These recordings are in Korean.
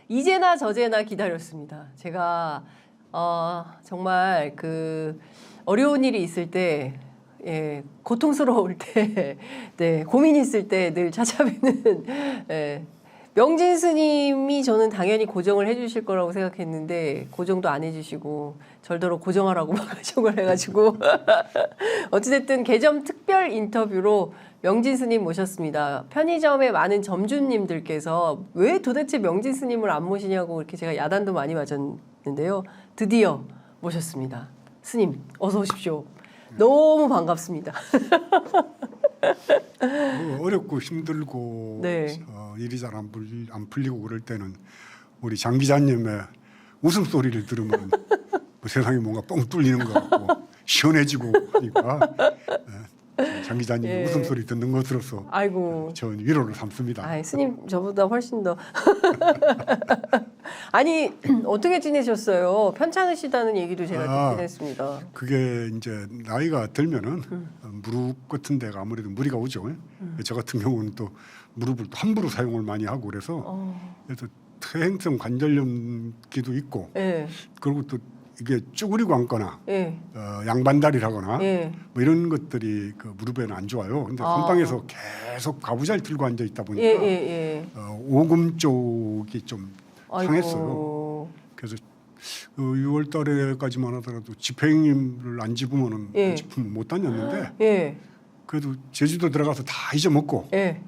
이제나 저제나 기다렸습니다. 제가 정말 그 어려운 일이 있을 때, 예, 고통스러울 때, 네, 고민 있을 때 늘 찾아뵙는 예, 명진 스님이 저는 당연히 고정을 해주실 거라고 생각했는데 고정도 안 해주시고 절더러 고정하라고 막 하정을 해가지고 어찌됐든 개점 특별 인터뷰로 명진 스님 모셨습니다. 편의점의 많은 점주님들께서 왜 도대체 명진 스님을 안 모시냐고 이렇게 제가 야단도 많이 맞았는데요. 드디어 모셨습니다. 스님 어서 오십시오. 너무 반갑습니다. 뭐 어렵고 힘들고 네. 일이 잘 안 풀리고 그럴 때는 우리 장 기자님의 웃음소리를 들으면 뭐 세상이 뭔가 뻥 뚫리는 것 같고 시원해지고 하니까 장 기자님 예. 웃음소리 듣는 것으로서 아이고. 전 위로를 삼습니다. 아, 스님 저보다 훨씬 더. 아니 어떻게 지내셨어요? 편찮으시다는 얘기도 제가 듣긴 했습니다. 그게 이제 나이가 들면은 무릎 같은 데가 아무래도 무리가 오죠. 저 같은 경우는 또 무릎을 또 함부로 사용을 많이 하고 그래서 퇴행성 관절염기도 있고 예, 그리고 또 이게 쭈그리고 앉거나 예, 양반다리라거나 예. 뭐 이런 것들이 그 무릎에는 안 좋아요. 근데 아. 선방에서 계속 가부좌를 들고 앉아 있다 보니까 예, 예, 예. 오금 쪽이 좀 상했어요. 아이고. 그래서 6월 달에까지만 하더라도 집행임을 안 집으면은 예. 집으면 못 다녔는데 예, 그래도 제주도 들어가서 다 잊어먹고 예.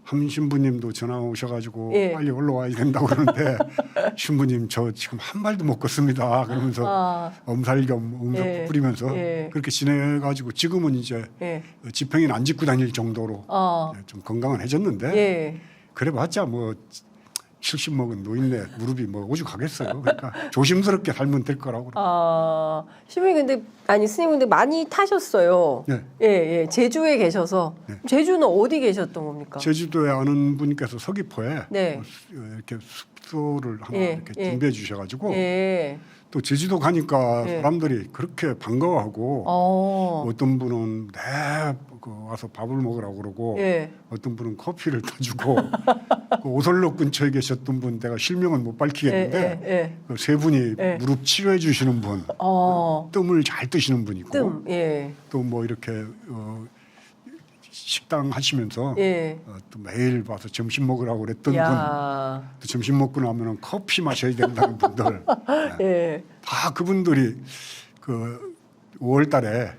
한 신부님도 전화 오셔가지고 예. 빨리 올라와야 된다고 그러는데 신부님 저 지금 한 발도 못 걷습니다. 그러면서 아, 엄살겸 음석 예. 뿌리면서 예. 그렇게 지내가지고 지금은 이제 예. 집행인 안 짚고 다닐 정도로 좀 건강은 해졌는데 예. 그래봤자 뭐 70 먹은 노인네 무릎이 뭐 오죽하겠어요. 그러니까 조심스럽게 살면 될 거라고. 아, 신부님 근데 아니 스님 근데 많이 타셨어요. 네. 예, 예. 제주에 계셔서 네. 제주는 어디 계셨던 겁니까? 제주도에 아는 분께서 서귀포에 네. 이렇게 숙소를 하나 예, 이렇게 예. 준비해 주셔가지고 예. 또 제주도 가니까 예. 사람들이 그렇게 반가워하고 어떤 분은 그 와서 밥을 먹으라고 그러고 예. 어떤 분은 커피를 타주고 그 오설로 근처에 계셨던 분 내가 실명은 못 밝히겠는데 예, 예. 그 세 분이 예. 무릎 치료해 주시는 분 뜸을 잘 뜨시는 분 있고 뜸. 예. 또 뭐 이렇게 식당 하시면서 예. 또 매일 와서 점심 먹으라고 그랬던 분 야. 또 점심 먹고 나면은 커피 마셔야 된다는 분들 예. 다 그분들이 그 5월달에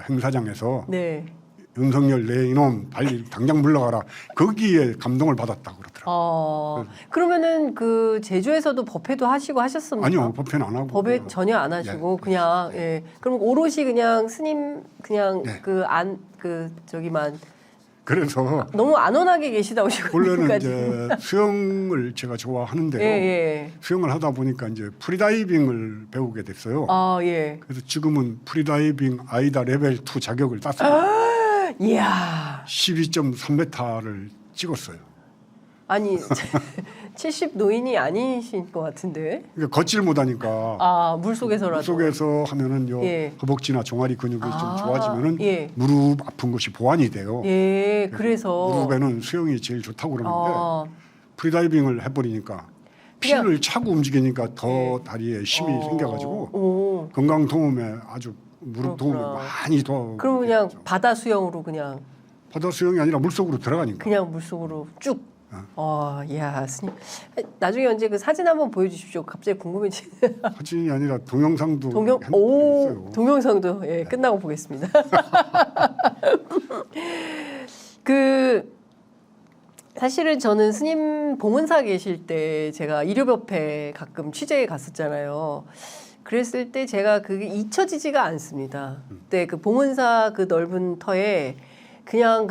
행사장에서 네. 윤석열 내 이놈 빨리 당장 물러가라 거기에 감동을 받았다고 그러더라고요. 그러면은 그 제주에서도 법회도 하시고 하셨습니까? 아니요 법회는 안 하고 법회 전혀 안 하시고 네. 그냥 예. 그럼 오롯이 그냥 스님 그냥 네. 저기만 그래서 너무 안온하게 계시다 오시고 원래는 이제 수영을 제가 좋아하는데요. 예, 예. 수영을 하다 보니까 이제 프리다이빙을 배우게 됐어요. 아, 예. 그래서 지금은 프리다이빙 아이다 레벨 2 자격을 땄습니다. 이야. 12.3m를 찍었어요. 아니 70 노인이 아니신 것 같은데. 그러니까 걷질 못하니까 아, 물속에서라도. 물속에서 하면은 요 예. 허벅지나 종아리 근육이 좀 좋아지면은 예. 무릎 아픈 것이 보완이 돼요. 예, 그래서 무릎에는 수영이 제일 좋다고 그러는데 아, 프리다이빙을 해버리니까 그냥- 피를 차고 움직이니까 더 예. 다리에 힘이 생겨가지고 오. 건강 도움에 아주 무릎 도움을 그렇구나. 많이 더. 그럼 그냥 바다 수영으로 그냥 바다 수영이 아니라 물속으로 들어가니까. 그냥 물속으로 쭉. 야 스님. 나중에 언제 그 사진 한번 보여주십시오. 갑자기 궁금해지네. 사진이 아니라 동영상도 오, 있어요. 동영상도 예, 끝나고 보겠습니다. 그 사실은 저는 스님 봉은사 계실 때 제가 일요법회 가끔 취재에 갔었잖아요. 그랬을 때 제가 그게 잊혀지지가 않습니다. 그때 그 봉은사 그 넓은 터에 그냥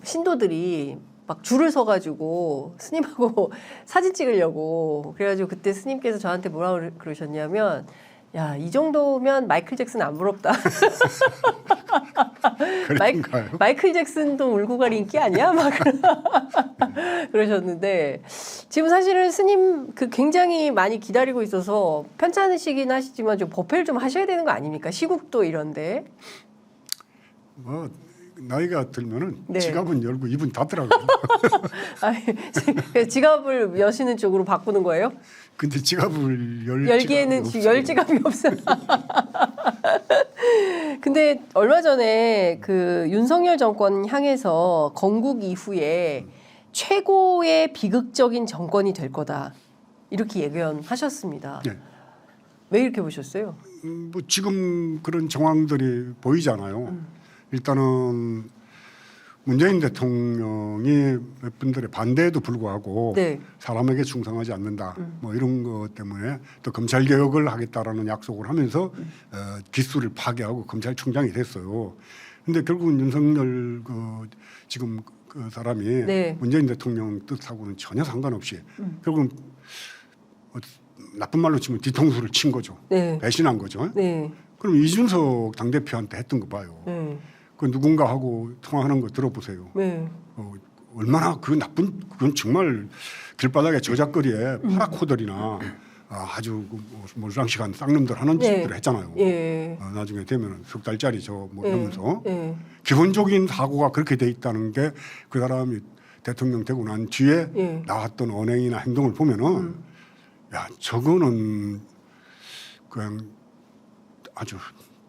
신도들이 막 줄을 서가지고 스님하고 사진 찍으려고 그래가지고 그때 스님께서 저한테 뭐라고 그러셨냐면 야, 이 정도면 마이클 잭슨 안 부럽다. 그런가요? 마이클 잭슨도 울고 갈 인기 아니야? 막 그러셨는데 지금 사실은 스님 그 굉장히 많이 기다리고 있어서 편찮으시긴 하시지만 좀 법회를 좀 하셔야 되는 거 아닙니까? 시국도 이런데. 뭐 나이가 들면은 네. 지갑은 열고 입은 닫더라고요. 아니, 지갑을 여시는 쪽으로 바꾸는 거예요? 근데 지갑을 열기에는 열 지갑이 없어요. 근데 얼마 전에 그 윤석열 정권 향해서 건국 이후에 최고의 비극적인 정권이 될 거다. 이렇게 예견하셨습니다. 네. 왜 이렇게 보셨어요? 뭐 지금 그런 정황들이 보이잖아요. 일단은 문재인 대통령이 몇 분들의 반대에도 불구하고 네. 사람에게 충성하지 않는다. 뭐 이런 것 때문에 또 검찰 개혁을 하겠다라는 약속을 하면서 기수를 파괴하고 검찰총장이 됐어요. 근데 결국은 윤석열 그 지금 그 사람이 네. 문재인 대통령 뜻하고는 전혀 상관없이 결국은 나쁜 말로 치면 뒤통수를 친 거죠. 네. 배신한 거죠. 네. 그럼 이준석 당대표한테 했던 거 봐요. 네. 그 누군가하고 통화하는 거 들어보세요. 네. 얼마나 그 나쁜 그건 정말 길바닥에 저작거리에 파라코들이나 아주 몰상식한 쌍놈들 하는 네. 짓들을 했잖아요. 예. 나중에 되면 석 달짜리 저 뭐 예. 이러면서 예. 기본적인 사고가 그렇게 돼 있다는 게 그 사람이 대통령 되고 난 뒤에 예. 나왔던 언행이나 행동을 보면은 야 저거는 그냥 아주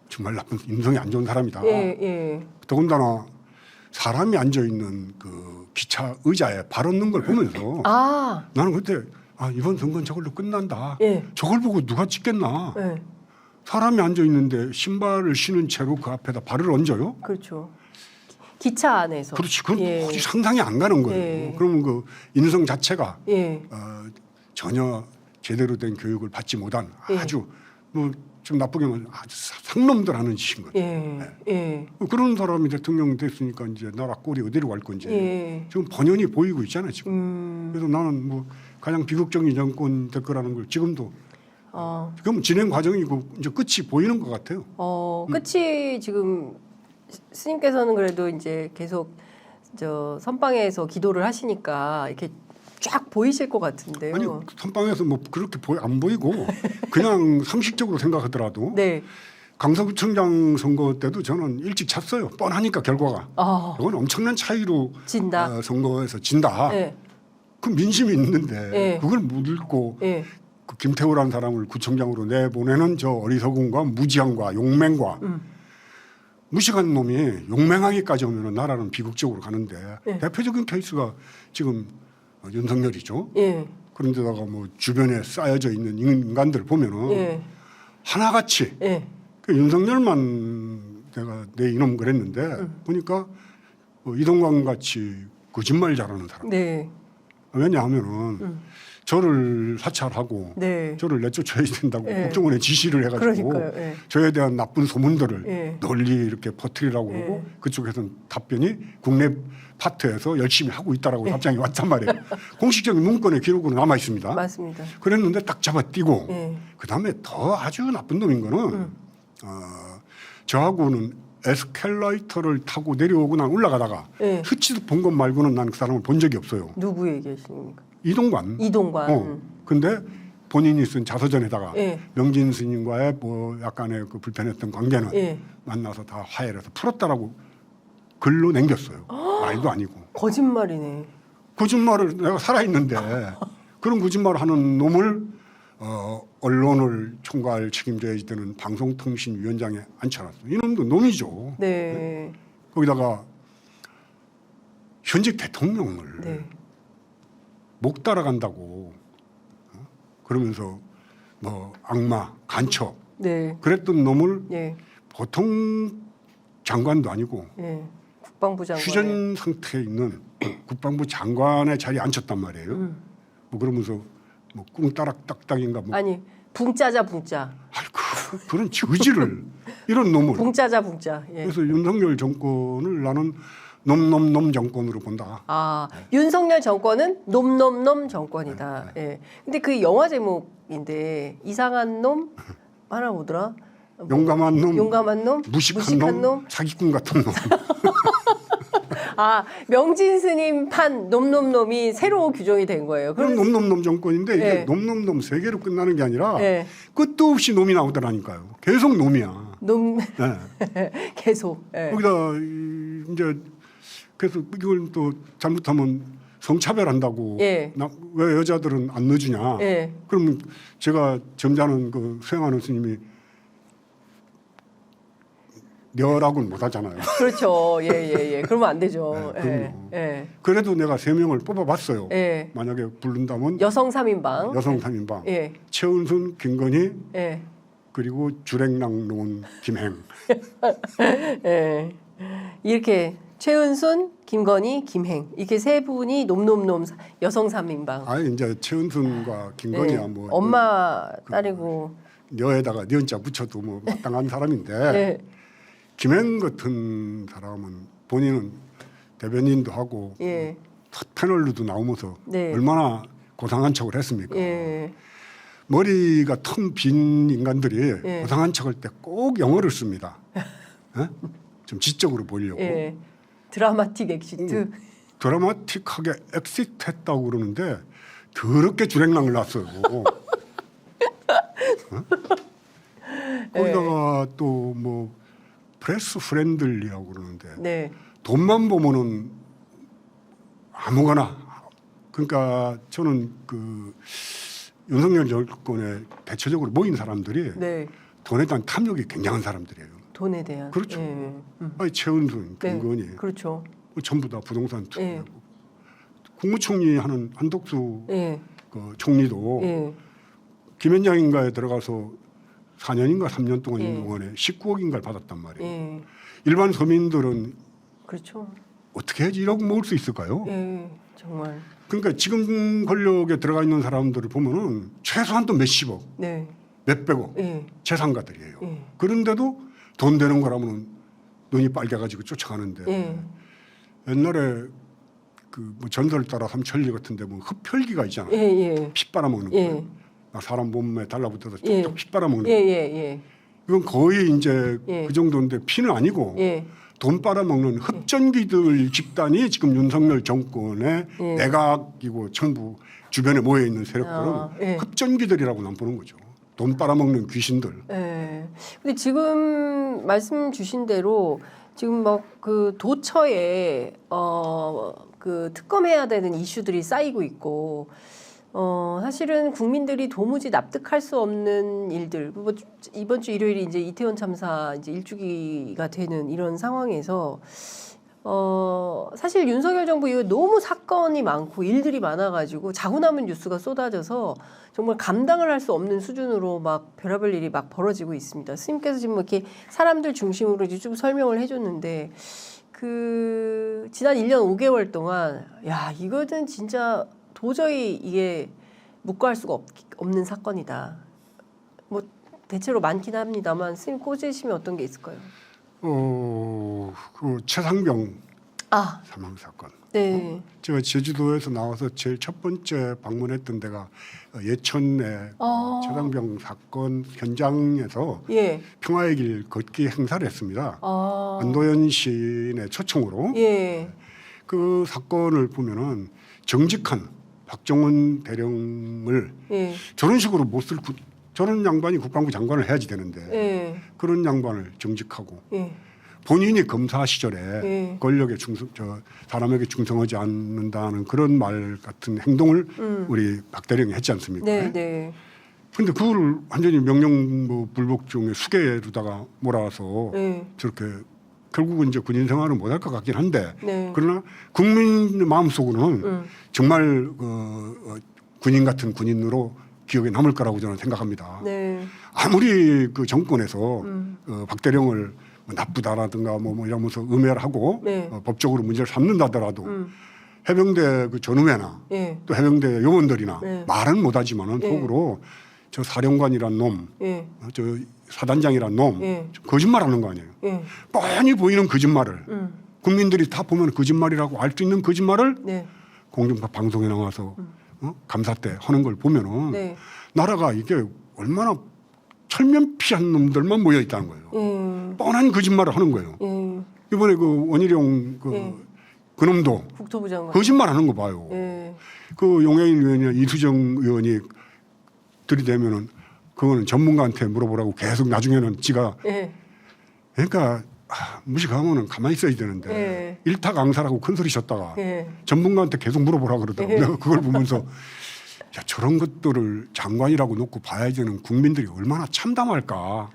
정말 나쁜 인성이 안 좋은 사람이다. 예. 예. 더군다나 사람이 앉아 있는 그 기차 의자에 발 얻는 걸 보면서 아. 나는 그때 이번 선거는 저걸로 끝난다. 예. 저걸 보고 누가 찍겠나? 예. 사람이 앉아 있는데 신발을 신은 채로 그 앞에다 발을 얹어요? 그렇죠. 기차 안에서. 그렇지. 그건 예. 도저히 상상이 안 가는 거예요. 예. 그러면 그 인성 자체가 예. 전혀 제대로 된 교육을 받지 못한 예. 아주 뭐 좀 나쁘게 말하면 아주 상놈들 하는 짓인 거예요. 예. 예. 그런 사람이 대통령 됐으니까 이제 나라 꼴이 어디로 갈 건지 예. 지금 번연히 보이고 있잖아요. 지금. 그래서 나는 뭐 가장 비극적인 정권 될 거라는 걸 지금도 지금 진행 과정이고 이제 끝이 보이는 것 같아요. 끝이 지금 스님께서는 그래도 이제 계속 저 선방에서 기도를 하시니까 이렇게 쫙 보이실 것 같은데요. 아니 선방에서 뭐 그렇게 안 보이고 그냥 상식적으로 생각하더라도 네. 강서구청장 선거 때도 저는 일찍 찼어요. 뻔하니까 결과가. 이건 엄청난 차이로 진다. 선거에서 진다. 네. 그 민심이 있는데 네. 그걸 못 읽고 네. 그 김태우라는 사람을 구청장으로 내보내는 저 어리석음과 무지함과 용맹과 무식한 놈이 용맹하기까지 오면 나라는 비극적으로 가는데 네. 대표적인 케이스가 지금 윤석열이죠. 예. 그런데다가 뭐 주변에 쌓여져 있는 인간들을 보면은 예. 하나같이 예. 그 윤석열만 내가 내 이놈 그랬는데 보니까 이동관 같이 거짓말 잘하는 사람. 네. 왜냐하면은 저를 사찰하고 네. 저를 내쫓아야 된다고 예. 국정원에 지시를 해가지고 그러니까요. 예. 저에 대한 나쁜 소문들을 예. 널리 이렇게 퍼뜨리라고 예. 그러고 그쪽에서는 답변이 국내 파트에서 열심히 하고 있다라고 답장이 왔단 말이에요. 공식적인 문건의 기록으로 남아 있습니다. 맞습니다. 그랬는데 딱 잡아띄고 예. 그다음에 더 아주 나쁜 놈인 거는 저하고는 에스컬레이터를 타고 내려오고 난 올라가다가 예. 스치듯 본 것 말고는 난 그 사람을 본 적이 없어요. 누구 얘기하십니까? 이동관. 이동관. 근데 본인이 쓴 자서전에다가 예. 명진 스님과의 뭐 약간의 그 불편했던 관계는 예. 만나서 다 화해를 해서 풀었다라고 글로 남겼어요. 말도 아니고. 거짓말이네. 거짓말을 내가 살아있는데 그런 거짓말을 하는 놈을 언론을 총괄 책임져야 되는 방송통신위원장에 앉혀놨어. 이놈도 놈이죠. 네. 거기다가 현직 대통령을 네. 목 따라간다고 그러면서 뭐 악마, 간첩 네. 그랬던 놈을 예. 보통 장관도 아니고 예. 국방부 장관. 휴전 상태에 있는 국방부 장관의 자리에 앉혔단 말이에요. 뭐 그러면서 뭐 꿍따락 딱딱인가 뭐 아니 붕짜자 붕짜. 아이고 그런 저지를 이런 놈을 붕짜자 붕짜. 예. 그래서 윤석열 정권을 나는 놈 정권으로 본다. 윤석열 정권은 놈 정권이다. 예. 근데 그 영화 제목인데 이상한 놈 하나 뭐더라? 용감한 놈, 용감한 놈, 무식한 놈, 사기꾼 같은 놈. 명진 스님 판 놈이 새로 규정이 된 거예요. 그럼 놈 정권인데 이게 예. 놈 세 개로 끝나는 게 아니라 예. 끝도 없이 놈이 나오더라니까요. 계속 놈이야. 놈 네. 계속. 예. 거기다 이제 그래서 이걸 또 잘못하면 성차별한다고. 예. 왜 여자들은 안 넣어주냐. 예. 그러면 제가 점잖은 그 수행하는 스님이 녀라고는 못하잖아요. 그렇죠. 예예예. 그러면 안 되죠. 네, 예. 그럼요. 예. 그래도 내가 3명을 뽑아봤어요. 예. 만약에 부른다면 여성 3인방. 여성 3인방 예. 최은순, 김건희 예. 그리고 주랭랑 노은 김행. 예. 이렇게 최은순, 김건희, 김행 이렇게 세 분이 놈놈놈 여성 3인방. 아 이제 최은순과 김건희야 네. 뭐 엄마 딸이고. 녀에다가 녀자 붙여도 뭐 마땅한 사람인데 예. 김행 같은 사람은 본인은 대변인도 하고 예. 패널로도 나오면서 네. 얼마나 고상한 척을 했습니까? 예. 머리가 텅 빈 인간들이 예. 고상한 척할 때 꼭 영어를 씁니다. 예? 좀 지적으로 보이려고. 예. 드라마틱 엑시트. 드라마틱하게 엑시트했다고 그러는데 더럽게 주랭랑을 놨어요. 거기다가 또 뭐 프레스 프렌들리라고 그러는데 네. 돈만 보면은 아무거나. 그러니까 저는 그 윤석열 정권에 대체적으로 모인 사람들이 네. 돈에 대한 탐욕이 굉장한 사람들이에요. 돈에 대한. 그렇죠. 예. 아니 최은순, 네. 김건희 그렇죠. 전부 다 부동산 투기. 예. 국무총리 하는 한덕수 예. 그 총리도 예. 김현장인가에 들어가서 4년인가 3년 동안 예. 있는 동안에 19억인가를 받았단 말이에요. 예. 일반 서민들은 그렇죠. 어떻게 해야지 1억 모을 수 있을까요? 예. 정말. 그러니까 지금 권력에 들어가 있는 사람들을 보면은 최소한 또 몇십억, 네. 몇백억 예. 재산가들이에요. 예. 그런데도 돈 되는 거라면 눈이 빨개가지고 쫓아가는데 예. 옛날에 그 뭐 전설 따라 삼천리 같은데 뭐 흡혈귀가 있잖아요. 예. 예. 피 빨아먹는 거. 예. 사람 몸에 달라붙어서 예. 쪽쪽 피 빨아먹는 예. 거. 예. 이건 거의 이제 예. 그 정도인데 피는 아니고 예. 돈 빨아먹는 흡전귀들 집단이 지금 윤석열 정권의 예. 내각이고 정부 주변에 모여 있는 세력들은 아, 예. 흡전귀들이라고 난 보는 거죠. 돈 빨아먹는 귀신들. 예. 근데 지금 말씀 주신 대로 지금 막 그 도처에 그 특검해야 되는 이슈들이 쌓이고 있고 사실은 국민들이 도무지 납득할 수 없는 일들. 뭐 이번 주 일요일이 이제 이태원 참사 이제 1주기가 되는 이런 상황에서 사실 윤석열 정부 이후에 너무 사건이 많고 일들이 많아가지고 자고 남은 뉴스가 쏟아져서 정말 감당을 할 수 없는 수준으로 막 별의별 일이 막 벌어지고 있습니다. 스님께서 지금 이렇게 사람들 중심으로 이제 쭉 설명을 해줬는데 그 지난 1년 5개월 동안 야 이거는 진짜 도저히 이게 묵과할 수가 없는 사건이다. 뭐 대체로 많긴 합니다만 스님 꽂으시면 어떤 게 있을까요? 그 최상병 사망 사건. 네. 제가 제주도에서 나와서 제일 첫 번째 방문했던 데가 예천의 최상병 사건 현장에서 예. 평화의 길 걷기 행사를 했습니다. 아. 안도현 시인의 초청으로. 예. 그 사건을 보면은 정직한 박정훈 대령을 예. 저런 식으로 못 쓸 저런 양반이 국방부 장관을 해야지 되는데 예. 그런 양반을 정직하고 예. 본인이 검사 시절에 예. 권력에 사람에게 충성하지 않는다는 그런 말 같은 행동을 우리 박 대령이 했지 않습니까? 네, 네. 근데 그걸 완전히 명령 뭐 불복 중에 수계로다가 몰아서 네. 저렇게 결국은 이제 군인 생활을 못할 것 같긴 한데 네. 그러나 국민 마음속으로는 정말 군인 같은 군인으로 기억에 남을 거라고 저는 생각합니다. 네. 아무리 그 정권에서 박 대령을 뭐 나쁘다라든가 뭐 이러면서 음해하고 네. 법적으로 문제를 삼는다더라도 해병대 그 전우회나 예. 또 해병대 요원들이나 네. 말은 못하지만은 네. 속으로 저 사령관이란 놈, 예. 저 사단장이란 놈 예. 거짓말하는 거 아니에요. 예. 뻔히 보이는 거짓말을 국민들이 다 보면 거짓말이라고 알 수 있는 거짓말을 네. 공중파 방송에 나와서 감사 때 하는 걸 보면은 네. 나라가 이게 얼마나 철면피한 놈들만 모여 있다는 거예요. 예. 뻔한 거짓말을 하는 거예요. 예. 이번에 그 원희룡 예. 그놈도 국토부 장관. 거짓말하는 거 봐요. 예. 그 용해인 의원이나 이수정 의원이 들이대면은 그거는 전문가한테 물어보라고 계속 나중에는 지가 예. 그러니까 무식하면은 가만히 있어야 되는데 예. 일타 강사라고 큰 소리 쳤다가 예. 전문가한테 계속 물어보라 그러더라고요. 예. 내가 그걸 보면서 야, 저런 것들을 장관이라고 놓고 봐야 되는 국민들이 얼마나 참담할까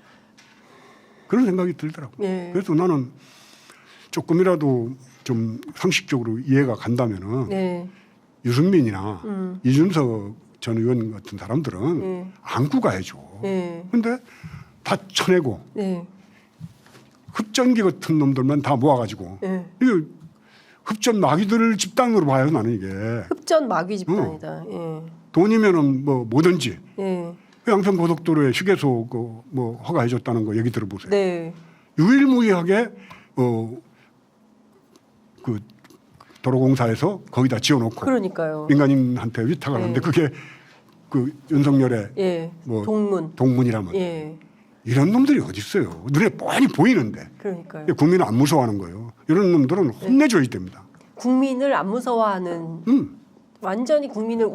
그런 생각이 들더라고요. 예. 그래서 나는 조금이라도 좀 상식적으로 이해가 간다면은 네. 유승민이나 이준석 전 의원 같은 사람들은 예. 안고 가야죠. 예. 근데 다 쳐내고 네. 흡전기 같은 놈들만 다 모아가지고 예. 이거 흡전 마귀들 집단으로 봐요 나는 이게. 흡전 마귀 집단이다. 예. 돈이면은 뭐 뭐든지 예. 양평 고속도로에 휴게소 뭐 허가해줬다는 거 얘기 들어보세요. 네. 유일무이하게 그 도로공사에서 거기다 지어놓고 그러니까요. 민간인한테 위탁을 하는데 예. 그게 그 윤석열의 예. 뭐 동문이라면. 동문이라면 예. 이런 놈들이 어디 있어요? 눈에 뻔히 보이는데 그러니까요. 국민은 안 무서워하는 거예요. 이런 놈들은 혼내줘야 됩니다. 국민을 안 무서워하는 완전히 국민을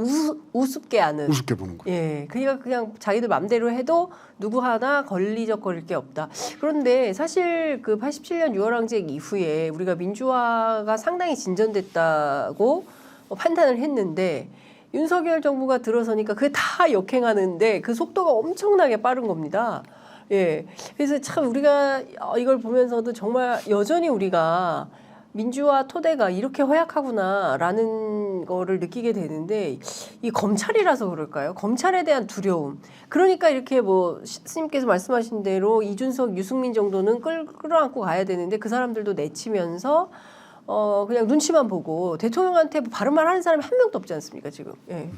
우습게 하는. 우습게 보는 거예요. 예, 그러니까 그냥 자기들 맘대로 해도 누구 하나 걸리적거릴 게 없다. 그런데 사실 그 87년 6월 항쟁 이후에 우리가 민주화가 상당히 진전됐다고 판단을 했는데 윤석열 정부가 들어서니까 그게 다 역행하는데 그 속도가 엄청나게 빠른 겁니다. 예, 그래서 참 우리가 이걸 보면서도 정말 여전히 우리가 민주화 토대가 이렇게 허약하구나라는 거를 느끼게 되는데 이 검찰이라서 그럴까요? 검찰에 대한 두려움. 그러니까 이렇게 뭐 스님께서 말씀하신 대로 이준석, 유승민 정도는 끌어안고 가야 되는데 그 사람들도 내치면서 그냥 눈치만 보고 대통령한테 바른 말 하는 사람이 한 명도 없지 않습니까 지금? 예.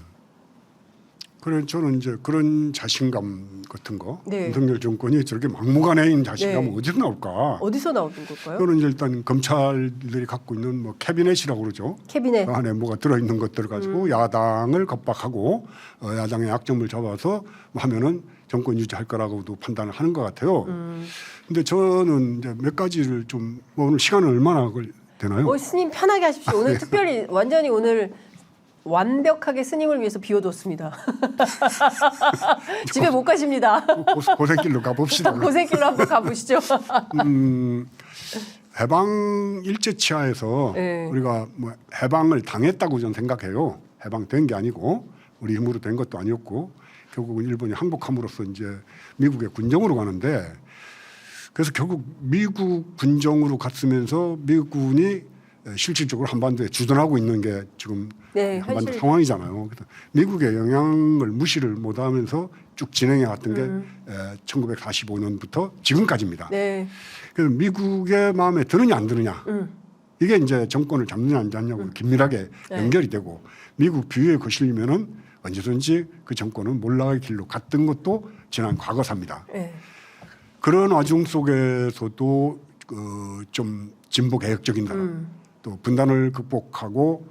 그래 저는 이제 그런 자신감 같은 거 네. 윤석열 정권이 저렇게 막무가내인 자신감은 네. 어디서 나올까? 어디서 나오는 걸까요? 그거는 이제 일단 검찰들이 갖고 있는 뭐 캐비넷이라고 그러죠. 캐비넷. 그 안에 뭐가 들어있는 것들을 가지고 야당을 겁박하고 야당의 약점을 잡아서 뭐 하면은 정권 유지할 거라고도 판단을 하는 것 같아요. 근데 저는 이제 몇 가지를 좀 뭐 오늘 시간은 얼마나 되나요? 스님 편하게 하십시오. 오늘 특별히 완전히 오늘 완벽하게 스님을 위해서 비워뒀습니다. 집에 못 가십니다. 고생길로 가봅시다. 고생길로 한번 가보시죠. 해방 일제치하에서 네. 우리가 뭐 해방을 당했다고 저는 생각해요. 해방된 게 아니고 우리 힘으로 된 것도 아니었고 결국은 일본이 항복함으로써 이제 미국의 군정으로 가는데 그래서 결국 미국 군정으로 갔으면서 미국군이 실질적으로 한반도에 주둔하고 있는 게 지금 네, 한반도 현실. 상황이잖아요. 그래서 미국의 영향을 무시를 못하면서 쭉 진행해 왔던 게 1945년부터 지금까지입니다. 네. 그래서 미국의 마음에 드느냐 안 드느냐 이게 이제 정권을 잡느냐 안 잡느냐고 긴밀하게 네. 연결이 되고 미국 비유에 거슬리면은 언제든지 그 정권은 몰락의 길로 갔던 것도 지난 과거사입니다. 네. 그런 와중 속에서도 좀 진보 개혁적인 사람 또 분단을 극복하고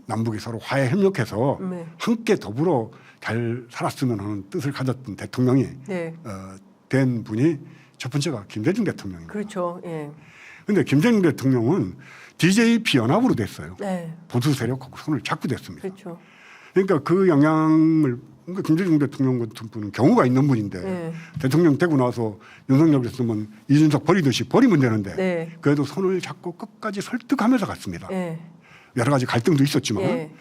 남북이 서로 화해 협력해서 네. 함께 더불어 잘 살았으면 하는 뜻을 가졌던 대통령이 네. 된 분이 첫 번째가 김대중 대통령입니다. 그렇죠. 예. 그런데 김대중 대통령은 DJP 연합으로 됐어요. 네. 보수 세력하고 손을 잡고 됐습니다. 그렇죠. 그러니까 그 영향을 그러니까 김대중 대통령 같은 분은 경우가 있는 분인데 네. 대통령 되고 나서 윤석열 됐으면 이준석 버리듯이 버리면 되는데 네. 그래도 손을 잡고 끝까지 설득하면서 갔습니다. 예. 여러 가지 갈등도 있었지만 예.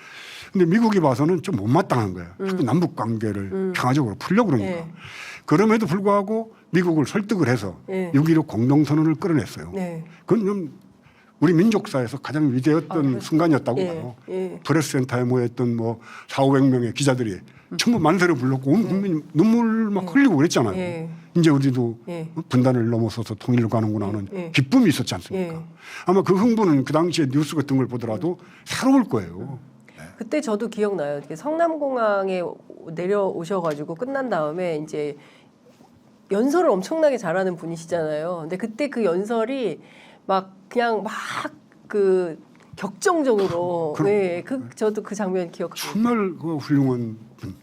근데 미국이 봐서는 좀 못마땅한 거예요. 자꾸 남북 관계를 평화적으로 풀려고 그러니까. 예. 그럼에도 불구하고 미국을 설득을 해서 예. 6.15 공동선언을 끌어냈어요. 네. 그건 좀 우리 민족사에서 가장 위대했던 그렇죠. 순간이었다고 예. 봐요. 예. 프레스센터에 모였던 뭐 4,500명의 기자들이 전부 만세를 불렀고 온 국민이 눈물 막 흘리고 그랬잖아요. 예. 이제 우리도 예. 분단을 넘어서서 통일로 가는구나 하는 예. 기쁨이 있었지 않습니까? 예. 아마 그 흥분은 그 당시에 뉴스 같은 걸 보더라도 새로울 거예요. 그때 저도 기억나요. 이렇게 성남공항에 내려오셔가지고 끝난 다음에 이제 연설을 엄청나게 잘하는 분이시잖아요. 근데 그때 그 연설이 막 그냥 막 그 격정적으로 네, 저도 그 장면 기억합니다. 정말 그 훌륭한 분.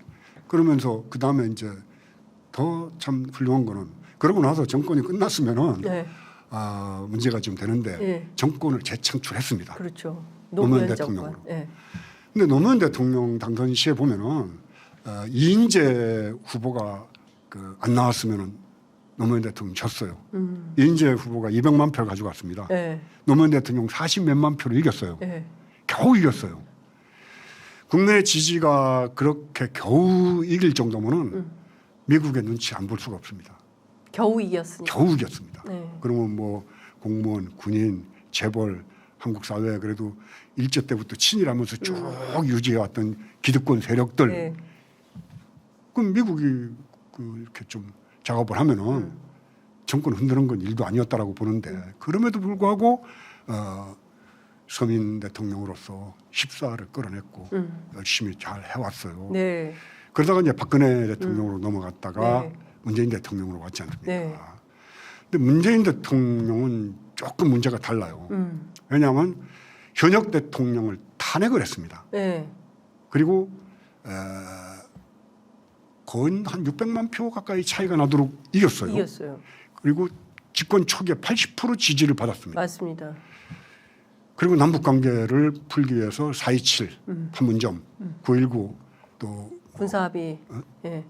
그러면서 그 다음에 이제 더 참 훌륭한 거는 그러고 나서 정권이 끝났으면은 네, 문제가 좀 되는데 예. 정권을 재창출했습니다. 그렇죠. 노무현 노무현 대통령으로. 정권. 예. 근데 노무현 대통령 당선 시에 보면은 이인재 후보가 안 나왔으면은 노무현 대통령 졌어요. 이인재 후보가 200만 표를 가져갔습니다. 네. 노무현 대통령 40몇만 표를 이겼어요. 네. 겨우 이겼어요. 국내 지지가 그렇게 겨우 이길 정도면은 미국의 눈치 안 볼 수가 없습니다. 겨우 이겼으니까. 겨우 이겼습니다. 네. 그러면 뭐 공무원, 군인, 재벌, 한국 사회 그래도 일제 때부터 친일하면서 쭉 유지해왔던 기득권 세력들, 네. 그럼 미국이 이렇게 좀 작업을 하면은 정권 흔드는 건 일도 아니었다라고 보는데 그럼에도 불구하고 서민 대통령으로서 14를 끌어냈고 열심히 잘 해왔어요. 네. 그러다가 이제 박근혜 대통령으로 넘어갔다가 네. 문재인 대통령으로 왔지 않습니까? 네. 근데 문재인 대통령은 조금 문제가 달라요. 왜냐하면 현역 대통령을 탄핵을 했습니다. 네. 그리고 거의 한 600만 표 가까이 차이가 나도록 이겼어요. 이겼어요. 그리고 집권 초기에 80% 지지를 받았습니다. 맞습니다. 그리고 남북 관계를 풀기 위해서 4.27 판문점, 9.19 또 군사합의. 예.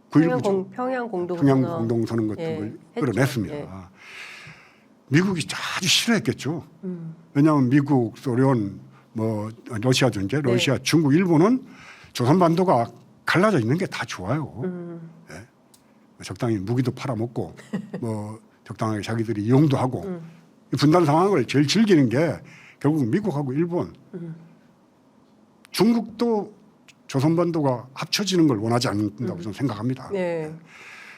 9.19 평양 공동선언. 평양 공동선언 같은 예, 걸 했죠. 끌어냈습니다. 예. 미국이 아주 싫어했겠죠. 왜냐하면 미국, 소련, 뭐 러시아 전제, 러시아, 중국, 일본은 조선반도가 갈라져 있는 게 다 좋아요. 예. 적당히 무기도 팔아먹고 뭐 적당하게 자기들이 이용도 하고 이 분단 상황을 제일 즐기는 게 결국 미국하고 일본, 중국도 조선반도가 합쳐지는 걸 원하지 않는다고 저는 생각합니다. 네.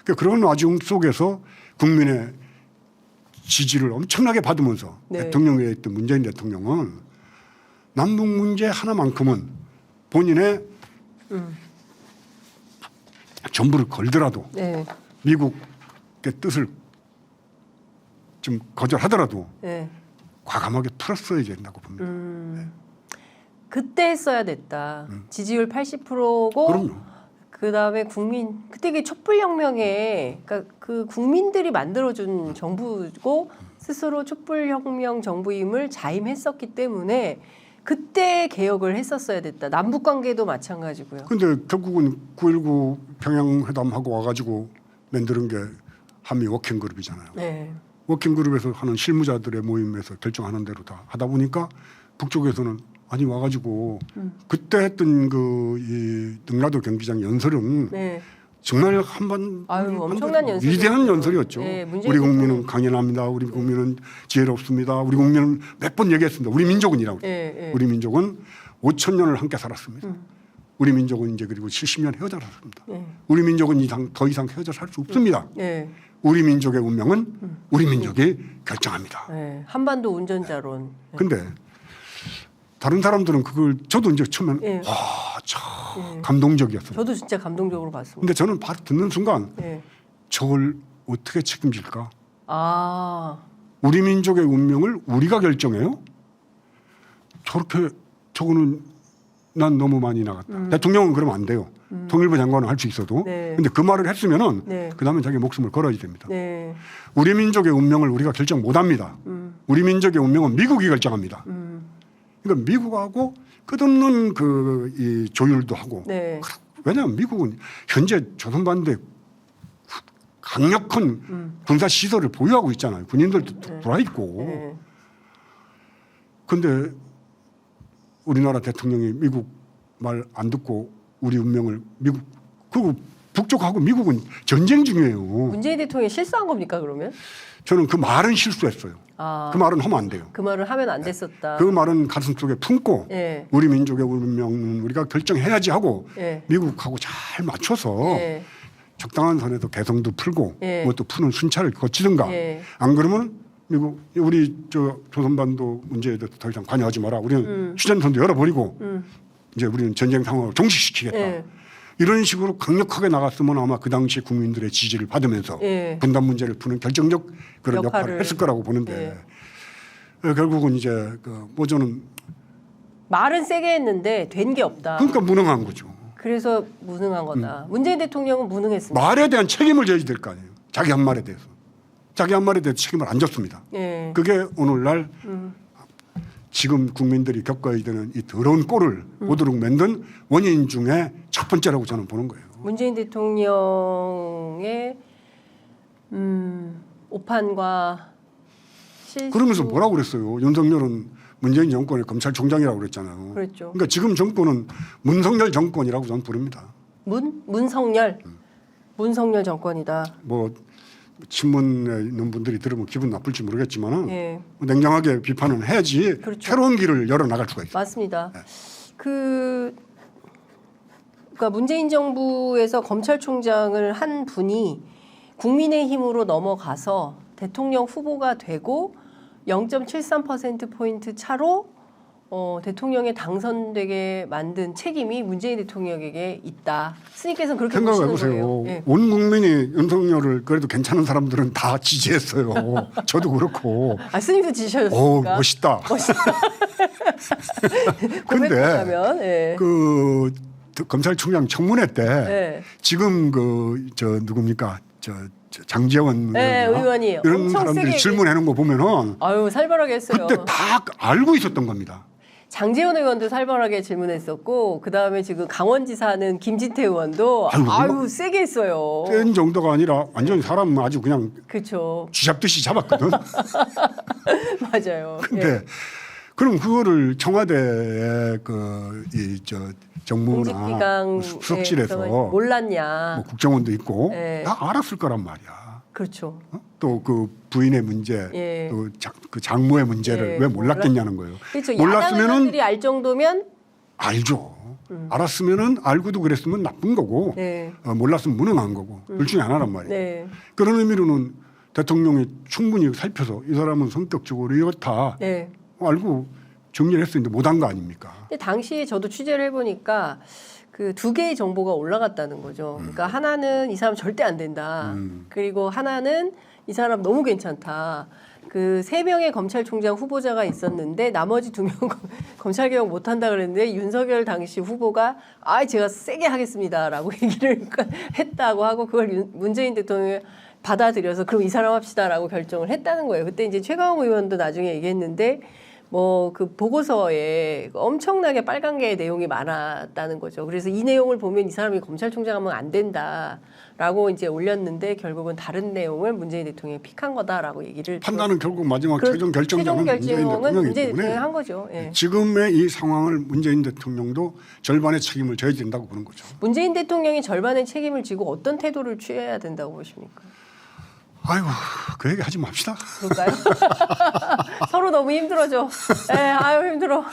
그러니까 그런 와중 속에서 국민의 지지를 엄청나게 받으면서 네. 대통령에 있던 문재인 대통령은 남북 문제 하나만큼은 본인의 전부를 걸더라도 네. 미국의 뜻을 좀 거절하더라도 네. 과감하게 풀었어야 된다고 봅니다. 그때 했어야 됐다. 지지율 80%고 그럼요. 그다음에 국민 그때 그 촛불혁명에 그러니까 그 국민들이 만들어준 정부고 스스로 촛불혁명 정부임을 자임했었기 때문에 그때 개혁을 했었어야 됐다. 남북 관계도 마찬가지고요. 근데 결국은 9.19 평양회담하고 와가지고 만드는 게 한미 워킹그룹이잖아요. 네. 워킹그룹에서 하는 실무자들의 모임에서 결정하는 대로 다 하다 보니까 북쪽에서는 아니 와가지고 그때 했던 이 능라도 경기장 연설은 네. 정말 한번 엄청난 연설이었죠. 위대한 연설이었죠. 네, 문재인 우리 국민은 대통령. 강연합니다. 우리 국민은 지혜롭습니다. 우리 국민은 몇 번 얘기했습니다. 우리 민족은이라고. 네, 네. 우리 민족은 5천 년을 함께 살았습니다. 우리 민족은 이제 그리고 70년 헤어져 살았습니다. 네. 우리 민족은 더 이상 헤어져 살 수 없습니다. 네. 우리 민족의 운명은 우리 민족이 결정합니다. 네. 한반도 운전자론. 근데 다른 사람들은 그걸 저도 이제 처음에는 네. 참 감동적이었어요. 저도 진짜 감동적으로 봤습니다. 근데 저는 바로 듣는 순간 네. 저걸 어떻게 책임질까? 아, 우리 민족의 운명을 우리가 결정해요? 저렇게 저거는 난 너무 많이 나갔다. 대통령은 그러면 안 돼요. 통일부 장관은 할 수 있어도. 네. 근데 그 말을 했으면은 네. 그다음에 자기 목숨을 걸어야 됩니다. 네. 우리 민족의 운명을 우리가 결정 못 합니다. 우리 민족의 운명은 미국이 결정합니다. 그러니까 미국하고 끝없는 이 조율도 하고. 네. 왜냐하면 미국은 현재 조선반도에 강력한 군사 시설을 보유하고 있잖아요. 군인들도 들어와 있고. 네. 근데 우리나라 대통령이 미국 말 안 듣고 우리 운명을 미국 그리고 북쪽하고 미국은 전쟁 중이에요. 문재인 대통령이 실수한 겁니까 그러면? 저는 그 말은 실수했어요. 아, 그 말은 하면 안 돼요. 그 말을 하면 안 됐었다. 그 말은 가슴 속에 품고 예. 우리 민족의 운명은 우리가 결정해야지 하고 예. 미국하고 잘 맞춰서 예. 적당한 선에서 개성도 풀고 예. 그것도 푸는 순찰을 거치든가 예. 안 그러면 미국 우리 조선반도 문제에 대해서 더 이상 관여하지 마라. 우리는 휴전선도 열어버리고 이제 우리는 전쟁 상황을 종식시키겠다. 예. 이런 식으로 강력하게 나갔으면 아마 그 당시 국민들의 지지를 받으면서 예. 분단 문제를 푸는 결정적 그런 역할을. 역할을 했을 거라고 보는데 결국은 이제 모조는 말은 세게 했는데 된 게 없다. 그러니까 무능한 거죠. 그래서 무능한 거다. 문재인 대통령은 무능했습니다. 말에 대한 책임을 져야 될 거 아니에요. 자기 한 말에 대해서. 자기 한 말에 대해서 책임을 안 졌습니다. 예. 그게 오늘날 지금 국민들이 겪어야 되는 이 더러운 꼴을 오도록 만든 원인 중에 첫 번째라고 저는 보는 거예요. 문재인 대통령의 오판과 실수. 그러면서 뭐라고 그랬어요? 윤석열은 문재인 정권의 검찰총장이라고 그랬잖아요. 그랬죠. 그러니까 지금 정권은 문석열 정권이라고 저는 부릅니다. 문성열 정권이다. 뭐 친문에 있는 분들이 들으면 기분 나쁠지 모르겠지만은 예, 냉정하게 비판은 해야지 그렇죠. 새로운 길을 열어 나갈 수가 있어요. 맞습니다. 그러니까 문재인 정부에서 검찰총장을 한 분이 국민의힘으로 넘어가서 대통령 후보가 되고 0.73%포인트 차로 대통령에 당선되게 만든 책임이 문재인 대통령에게 있다. 스님께서는 그렇게 보시는 생각해보세요. 거예요. 예. 온 국민이 윤석열을 그래도 괜찮은 사람들은 다 지지했어요. 저도 그렇고. 아, 스님도 지지하셨습니까? 멋있다. 근데 고백하면 예. 그 검찰총장 청문회 때 예. 지금 누굽니까? 장제원 네, 의원이 이런 엄청 사람들이 세게 질문하는 거 보면은 아유 살벌하게 했어요. 그때 다 알고 있었던 겁니다. 장제원 의원도 살벌하게 질문했었고 그 다음에 지금 강원지사는 김진태 의원도 아유, 세게 했어요. 센 정도가 아니라 완전히 사람 아주 그냥 그렇죠. 쥐잡듯이 잡았거든. 맞아요. 근데 예. 그럼 그거를 청와대의 정무나 공직기강 수석실에서 몰랐냐? 뭐 국정원도 있고 예. 다 알았을 거란 말이야. 그렇죠. 또 그 부인의 문제, 예. 또 그 장모의 문제를 예. 왜 몰랐겠냐는 거예요. 그렇죠. 몰랐으면은 야당 의원들이 알 정도면 알죠. 알았으면은 알고도 그랬으면 나쁜 거고 네. 몰랐으면 무능한 거고 둘 중에 하나란 말이에요. 네. 그런 의미로는 대통령이 충분히 살펴서 이 사람은 성격적으로 이렇다 네. 알고 정리를 했었는데 못한 거 아닙니까? 근데 당시에 저도 취재를 해보니까 그 두 개의 정보가 올라갔다는 거죠. 그러니까 하나는 이 사람 절대 안 된다. 그리고 하나는 이 사람 너무 괜찮다. 그 3명의 검찰총장 후보자가 있었는데 나머지 2명 검찰개혁 못한다 그랬는데 윤석열 당시 후보가 제가 세게 하겠습니다라고 얘기를 했다고 하고 그걸 문재인 대통령이 받아들여서 그럼 이 사람 합시다라고 결정을 했다는 거예요. 그때 이제 최강욱 의원도 나중에 얘기했는데 뭐 그 보고서에 엄청나게 빨간게 내용이 많았다는 거죠. 그래서 이 내용을 보면 이 사람이 검찰총장 하면 안 된다라고 이제 올렸는데 결국은 다른 내용을 문재인 대통령이 픽한 거다라고 얘기를 판단은 결국 마지막 최종 결정자는 문재인 대통령이기 때문에 한 거죠. 예. 지금의 이 상황을 문재인 대통령도 절반의 책임을 져야 된다고 보는 거죠. 문재인 대통령이 절반의 책임을 지고 어떤 태도를 취해야 된다고 보십니까? 아이고 그 얘기 하지 맙시다. 그럴까요? 서로 너무 힘들어져. 예, 아유 힘들어.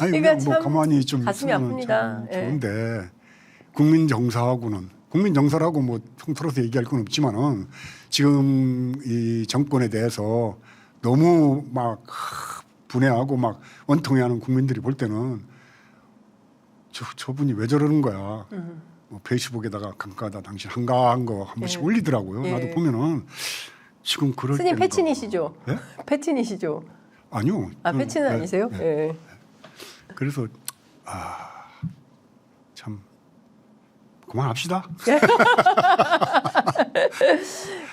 아니 그러니까 뭐 참 가만히 좀 가슴이 있으면 아픕니다. 참 예. 좋은데 국민 정서라고 뭐 통틀어서 얘기할 건 없지만은 지금 이 정권에 대해서 너무 막 분해하고 막 원통해하는 국민들이 볼 때는 저분이 왜 저러는 거야. 뭐 페이스북에다가 강가다 당신 한가한 거 한 번씩 예. 올리더라고요. 예. 나도 보면은 지금 그럴 스님 때인가. 패친이시죠? 예? 패친이시죠? 아니요. 패친은 예, 아니세요? 예. 예. 그래서 참 그만합시다.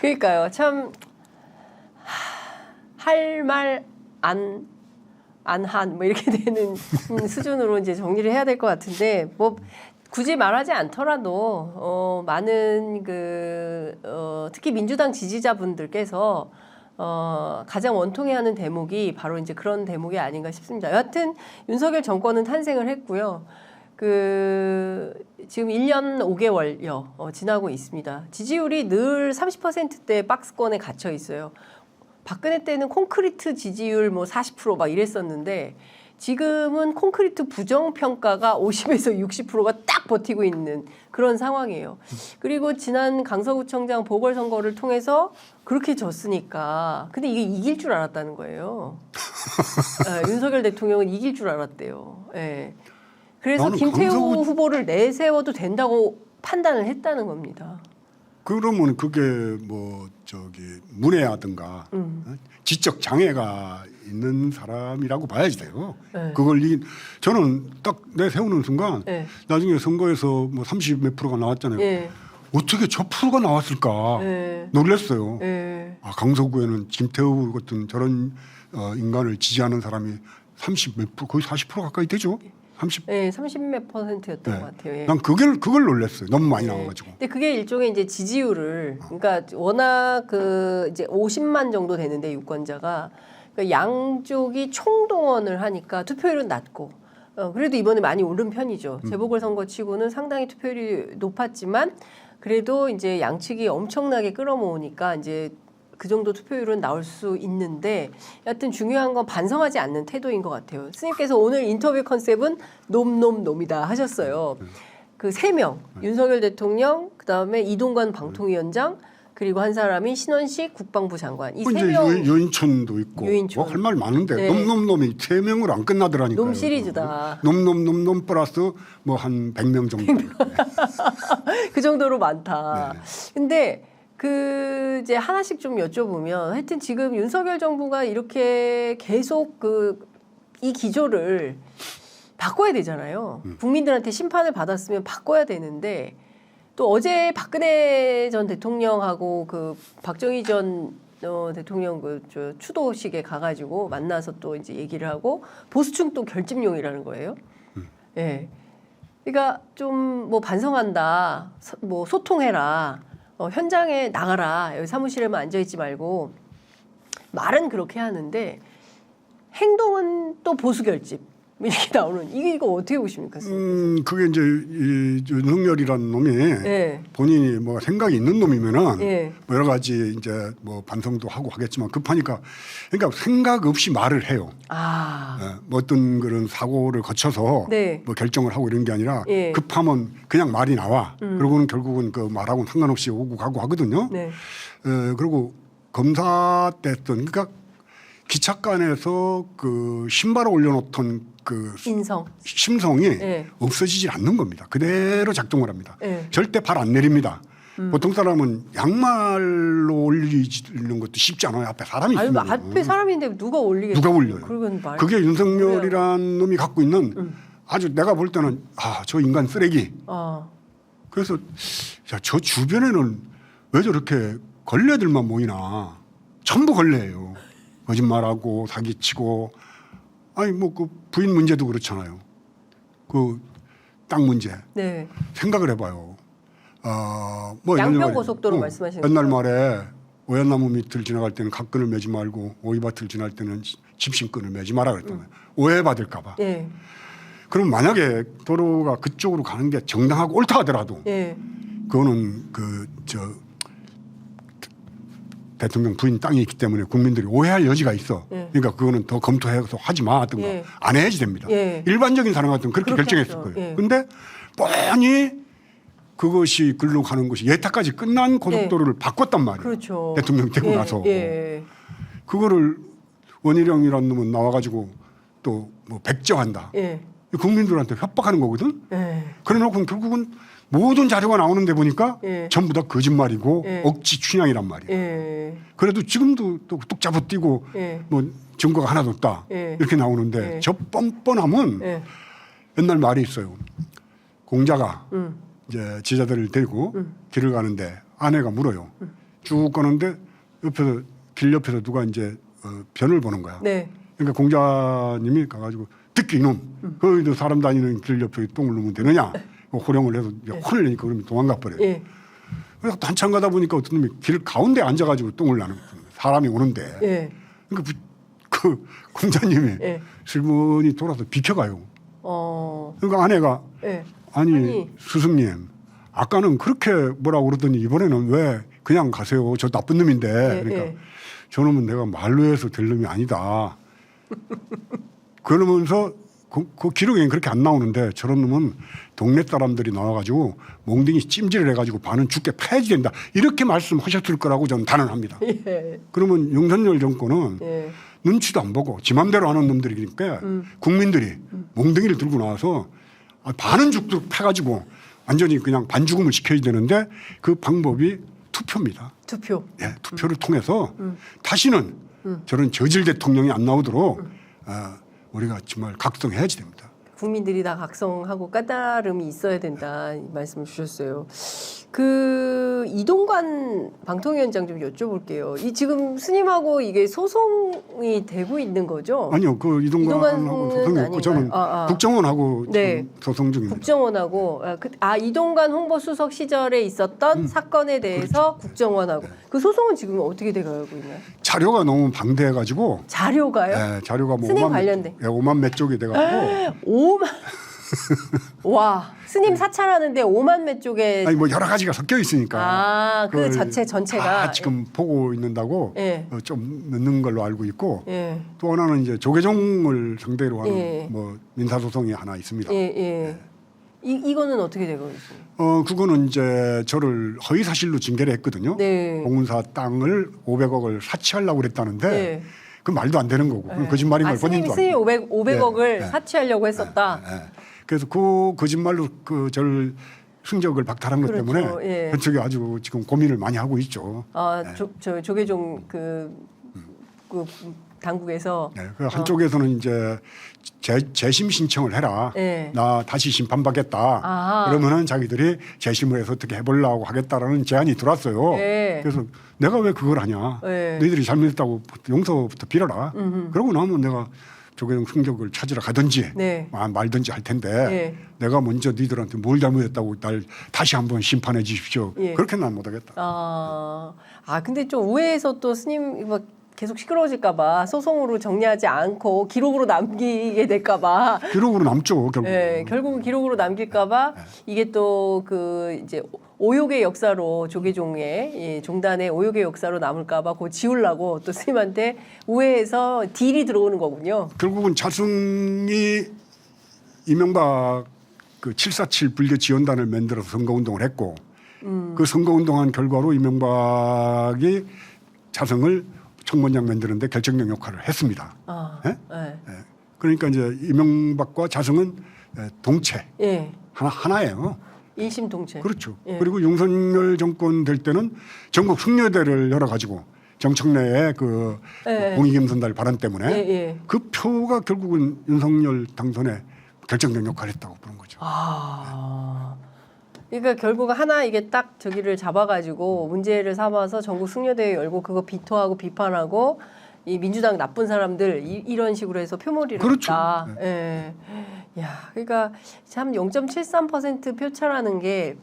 그러니까요. 참 할 말 안 한 뭐 이렇게 되는 수준으로 이제 정리를 해야 될 것 같은데 뭐 굳이 말하지 않더라도 많은 특히 민주당 지지자분들께서 가장 원통해하는 대목이 바로 이제 그런 대목이 아닌가 싶습니다. 여하튼 윤석열 정권은 탄생을 했고요. 지금 1년 5개월여 지나고 있습니다. 지지율이 늘 30%대 박스권에 갇혀 있어요. 박근혜 때는 콘크리트 지지율 뭐 40% 이랬었는데 지금은 콘크리트 부정평가가 50에서 60%가 딱 버티고 있는 그런 상황이에요. 그리고 지난 강서구청장 보궐선거를 통해서 그렇게 졌으니까 근데 이게 이길 줄 알았다는 거예요. 윤석열 대통령은 이길 줄 알았대요. 네. 그래서 김태우 후보를 내세워도 된다고 판단을 했다는 겁니다. 그러면 그게 문외하든가 지적 장애가 있는 사람이라고 봐야지 돼요. 네. 저는 딱 내세우는 순간 네. 나중에 선거에서 뭐 30 몇 프로가 나왔잖아요. 네. 어떻게 저 프로가 나왔을까 네. 놀랐어요. 네. 강서구에는 김태우 같은 저런 인간을 지지하는 사람이 30 몇 프로 거의 40% 가까이 되죠. 네, 30몇 %였던 네. 것 같아요. 예. 난 그걸 놀랐어요. 너무 많이 네. 나와가지고. 근데 그게 일종의 이제 지지율을, 그러니까 워낙 그 이제 50만 정도 되는데 유권자가 그러니까 양쪽이 총동원을 하니까 투표율은 낮고, 그래도 이번에 많이 오른 편이죠. 재보궐선거치고는 상당히 투표율이 높았지만 그래도 이제 양측이 엄청나게 끌어모으니까 이제 그 정도 투표율은 나올 수 있는데, 여하튼 중요한 건 반성하지 않는 태도인 것 같아요. 스님께서 오늘 인터뷰 컨셉은 놈놈놈이다 하셨어요. 그 3명, 윤석열 대통령, 그다음에 이동관 방통위원장, 그리고 한 사람이 신원식 국방부 장관. 이 이제 3명 유인촌도 있고 유인촌. 뭐 할 말 많은데 네. 놈놈놈이 3명으로 안 끝나더라니까요. 놈 시리즈다. 놈놈놈놈 플러스 뭐 한 100명 정도. 그 정도로 많다. 네. 근데 그 이제 하나씩 좀 여쭤보면, 하여튼 지금 윤석열 정부가 이렇게 계속 그 이 기조를 바꿔야 되잖아요. 국민들한테 심판을 받았으면 바꿔야 되는데, 또 어제 박근혜 전 대통령하고 그 박정희 전 대통령 저 추도식에 가가지고 만나서 또 이제 얘기를 하고, 보수층 또 결집용이라는 거예요. 예. 네. 그러니까 좀 뭐 반성한다, 뭐 소통해라, 현장에 나가라, 여기 사무실에만 앉아 있지 말고, 말은 그렇게 하는데 행동은 또 보수 결집 이렇게 나오는, 이거 어떻게 보십니까? 그게 이제 이 윤석열이라는 놈이 네. 본인이 뭐 생각이 있는 놈이면은 네. 뭐 여러 가지 이제 뭐 반성도 하고 하겠지만, 급하니까 그러니까 생각 없이 말을 해요. 아, 예, 뭐 어떤 그런 사고를 거쳐서 네. 뭐 결정을 하고 이런 게 아니라 예. 급하면 그냥 말이 나와. 그러고는 결국은 그 말하고는 상관없이 오고 가고 하거든요. 네. 그리고 검사 때였던, 그러니까 기착관에서 그 신발을 올려놓던 그 인성. 심성이 네. 없어지질 않는 겁니다. 그대로 작동을 합니다. 네. 절대 발 안 내립니다. 보통 사람은 양말로 올리는 것도 쉽지 않아요. 앞에 사람이 아니, 있으면. 앞에 사람인데 누가 올리겠어요? 누가 올려요? 그건 말. 그게 윤석열이란 놈이 갖고 있는 아주, 내가 볼 때는 저 인간 쓰레기. 그래서 야, 저 주변에는 왜 저렇게 걸레들만 모이나. 전부 걸레예요. 거짓말하고 사기치고. 아니 뭐 그 부인 문제도 그렇잖아요. 그 땅 문제. 네. 생각을 해봐요. 뭐 양평 고속도로 말씀하시는 옛날 거죠? 말에 오얏나무 밑을 지나갈 때는 갓끈을 매지 말고 오이밭을 지날 때는 집신끈을 매지 마라 그랬던 거예요. 오해받을까 봐. 네. 그럼 만약에 도로가 그쪽으로 가는 게 정당하고 옳다 하더라도 네. 그거는 대통령 부인 땅이 있기 때문에 국민들이 오해할 여지가 있어. 예. 그러니까 그거는 더 검토해서 하지 마 하든가 예. 안 해야지 됩니다. 예. 일반적인 사람 같으면 그렇게 그렇게 결정했을 하죠. 거예요. 예. 근데 뻔히 그것이 글로 가는 것이 예타까지 끝난 고속도로를 바꿨단 말이에요. 그렇죠. 대통령 되고 예. 나서. 예. 그거를 원희룡이라는 놈은 나와가지고 또 뭐 백정한다. 예. 국민들한테 협박하는 거거든. 예. 그래놓고 결국은 모든 자료가 나오는데 보니까 예. 전부 다 거짓말이고 예. 억지 춘향이란 말이에요. 예. 그래도 지금도 또 뚝 잡아뛰고 예. 뭐 증거가 하나도 없다 예. 이렇게 나오는데 예. 저 뻔뻔함은 예. 옛날 말이 있어요. 공자가 음. 이제 제자들을 데리고 길을 가는데 아내가 물어요. 쭉 가는데 옆에서 길 옆에서 누가 이제 변을 보는 거야. 네. 그러니까 공자님이 가가지고 듣기 이놈 거기도 사람 다니는 길 옆에 똥을 놓으면 되느냐 호령을 해서 혼을 내니까 그러면 도망가 버려요. 예. 그래서 한참 가다 보니까 어떤 놈이 길 가운데 앉아가지고 똥을 나는 거예요. 사람이 오는데 예. 그러니까 그 공자님이 예. 슬머니 돌아서 비켜가요. 그러니까 아내가 예. 아니 스승님 아까는 그렇게 뭐라고 그러더니 이번에는 왜 그냥 가세요. 저 나쁜 놈인데. 예. 그러니까 예. 저놈은 내가 말로 해서 될 놈이 아니다. 그러면서 그 기록에는 그렇게 안 나오는데 저런 놈은 동네 사람들이 나와가지고 몽둥이 찜질을 해가지고 반은 죽게 폐지된다. 이렇게 말씀하셨을 거라고 저는 단언합니다. 예. 그러면 윤석열 정권은 예. 눈치도 안 보고 지 맘대로 하는 놈들이니까 국민들이 몽둥이를 들고 나와서 반은 죽도록 패가지고 완전히 그냥 반죽음을 시켜야 되는데 그 방법이 투표입니다. 투표. 예, 투표를 통해서 다시는 저런 저질 대통령이 안 나오도록 우리가 정말 각성해야지 됩니다. 국민들이 다 각성하고 까다름이 있어야 된다 이 말씀을 주셨어요. 그 이동관 방통위원장 좀 여쭤볼게요. 이 지금 스님하고 이게 소송이 되고 있는 거죠? 아니요, 그 이동관하고 소송이 없고 저는 국정원하고 네. 지금 소송 중입니다. 국정원하고 이동관 홍보수석 시절에 있었던 사건에 대해서 국정원하고 그 소송은 지금 어떻게 돼가고 있나요? 자료가 너무 방대해가지고 자료가요? 네, 자료가 뭐 스님 5만 관련된. 5만 몇 쪽이 돼가지고 5만 와 스님 사찰하는데 5만 몇 쪽에 아니 뭐 여러 가지가 섞여 있으니까 그 그걸 자체 전체가 다 지금 보고 있는다고 예. 좀 늦는 걸로 알고 있고 예. 또 하나는 이제 조계종을 상대로 하는 예. 뭐 민사소송이 하나 있습니다. 예. 이거는 어떻게 되고 있어요? 그거는 이제 저를 허위 사실로 징계를 했거든요. 네. 공문사 땅을 500억을 사치하려고 그랬다는데 네. 그 말도 안 되는 거고 그건 거짓말인 걸 본인도 스님이 알고. 500억을 네. 사치하려고 했었다. 그래서 그 거짓말로 그 저를 승적을 박탈한 것 그렇죠. 때문에 예. 그쪽이 아주 지금 고민을 많이 하고 있죠. 저 조계종 그 당국에서 네, 그 한쪽에서는 이제 재심 신청을 해라. 네. 나 다시 심판받겠다. 아하. 그러면은 자기들이 재심을 해서 어떻게 해보려고 하겠다라는 제안이 들어왔어요. 네. 그래서 내가 왜 그걸 하냐. 네. 너희들이 잘못했다고 용서부터 빌어라. 그러고 나면 내가 조계종 승격을 찾으러 가든지 네. 말든지 할 텐데 네. 내가 먼저 너희들한테 뭘 잘못했다고 날 다시 한번 심판해 주십시오. 예. 그렇게 난 못하겠다. 근데 좀 우회에서 또 스님 막 계속 시끄러워질까봐 소송으로 정리하지 않고 기록으로 남기게 될까봐. 기록으로 남죠 결국. 네, 결국은 기록으로 남길까봐 이게 또 그 이제 오욕의 역사로 조계종의 종단의 오욕의 역사로 남을까봐 그거 지우려고 또 스님한테 우회해서 딜이 들어오는 거군요. 결국은 자승이 이명박 그 747 불교 지원단을 만들어서 선거운동을 했고 그 선거운동한 결과로 이명박이 자승을 청문장 만드는데 결정적 역할을 했습니다. 네? 네. 그러니까 이제 이명박과 자승은 동체 예. 하나예요. 일심동체. 그렇죠. 예. 그리고 윤석열 정권 될 때는 전국 승려대를 열어가지고 정청래의 그 공익임선달 발언 때문에 그 표가 결국은 윤석열 당선에 결정적 역할을 했다고 보는 거죠. 그러니까 결국 하나 이게 딱 저기를 잡아가지고 문제를 삼아서 전국 승려대회 열고 그거 비토하고 비판하고 이 민주당 나쁜 사람들 이런 식으로 해서 표몰이를 그렇죠. 했다. 예. 야, 그러니까 참 0.73% 표차라는 게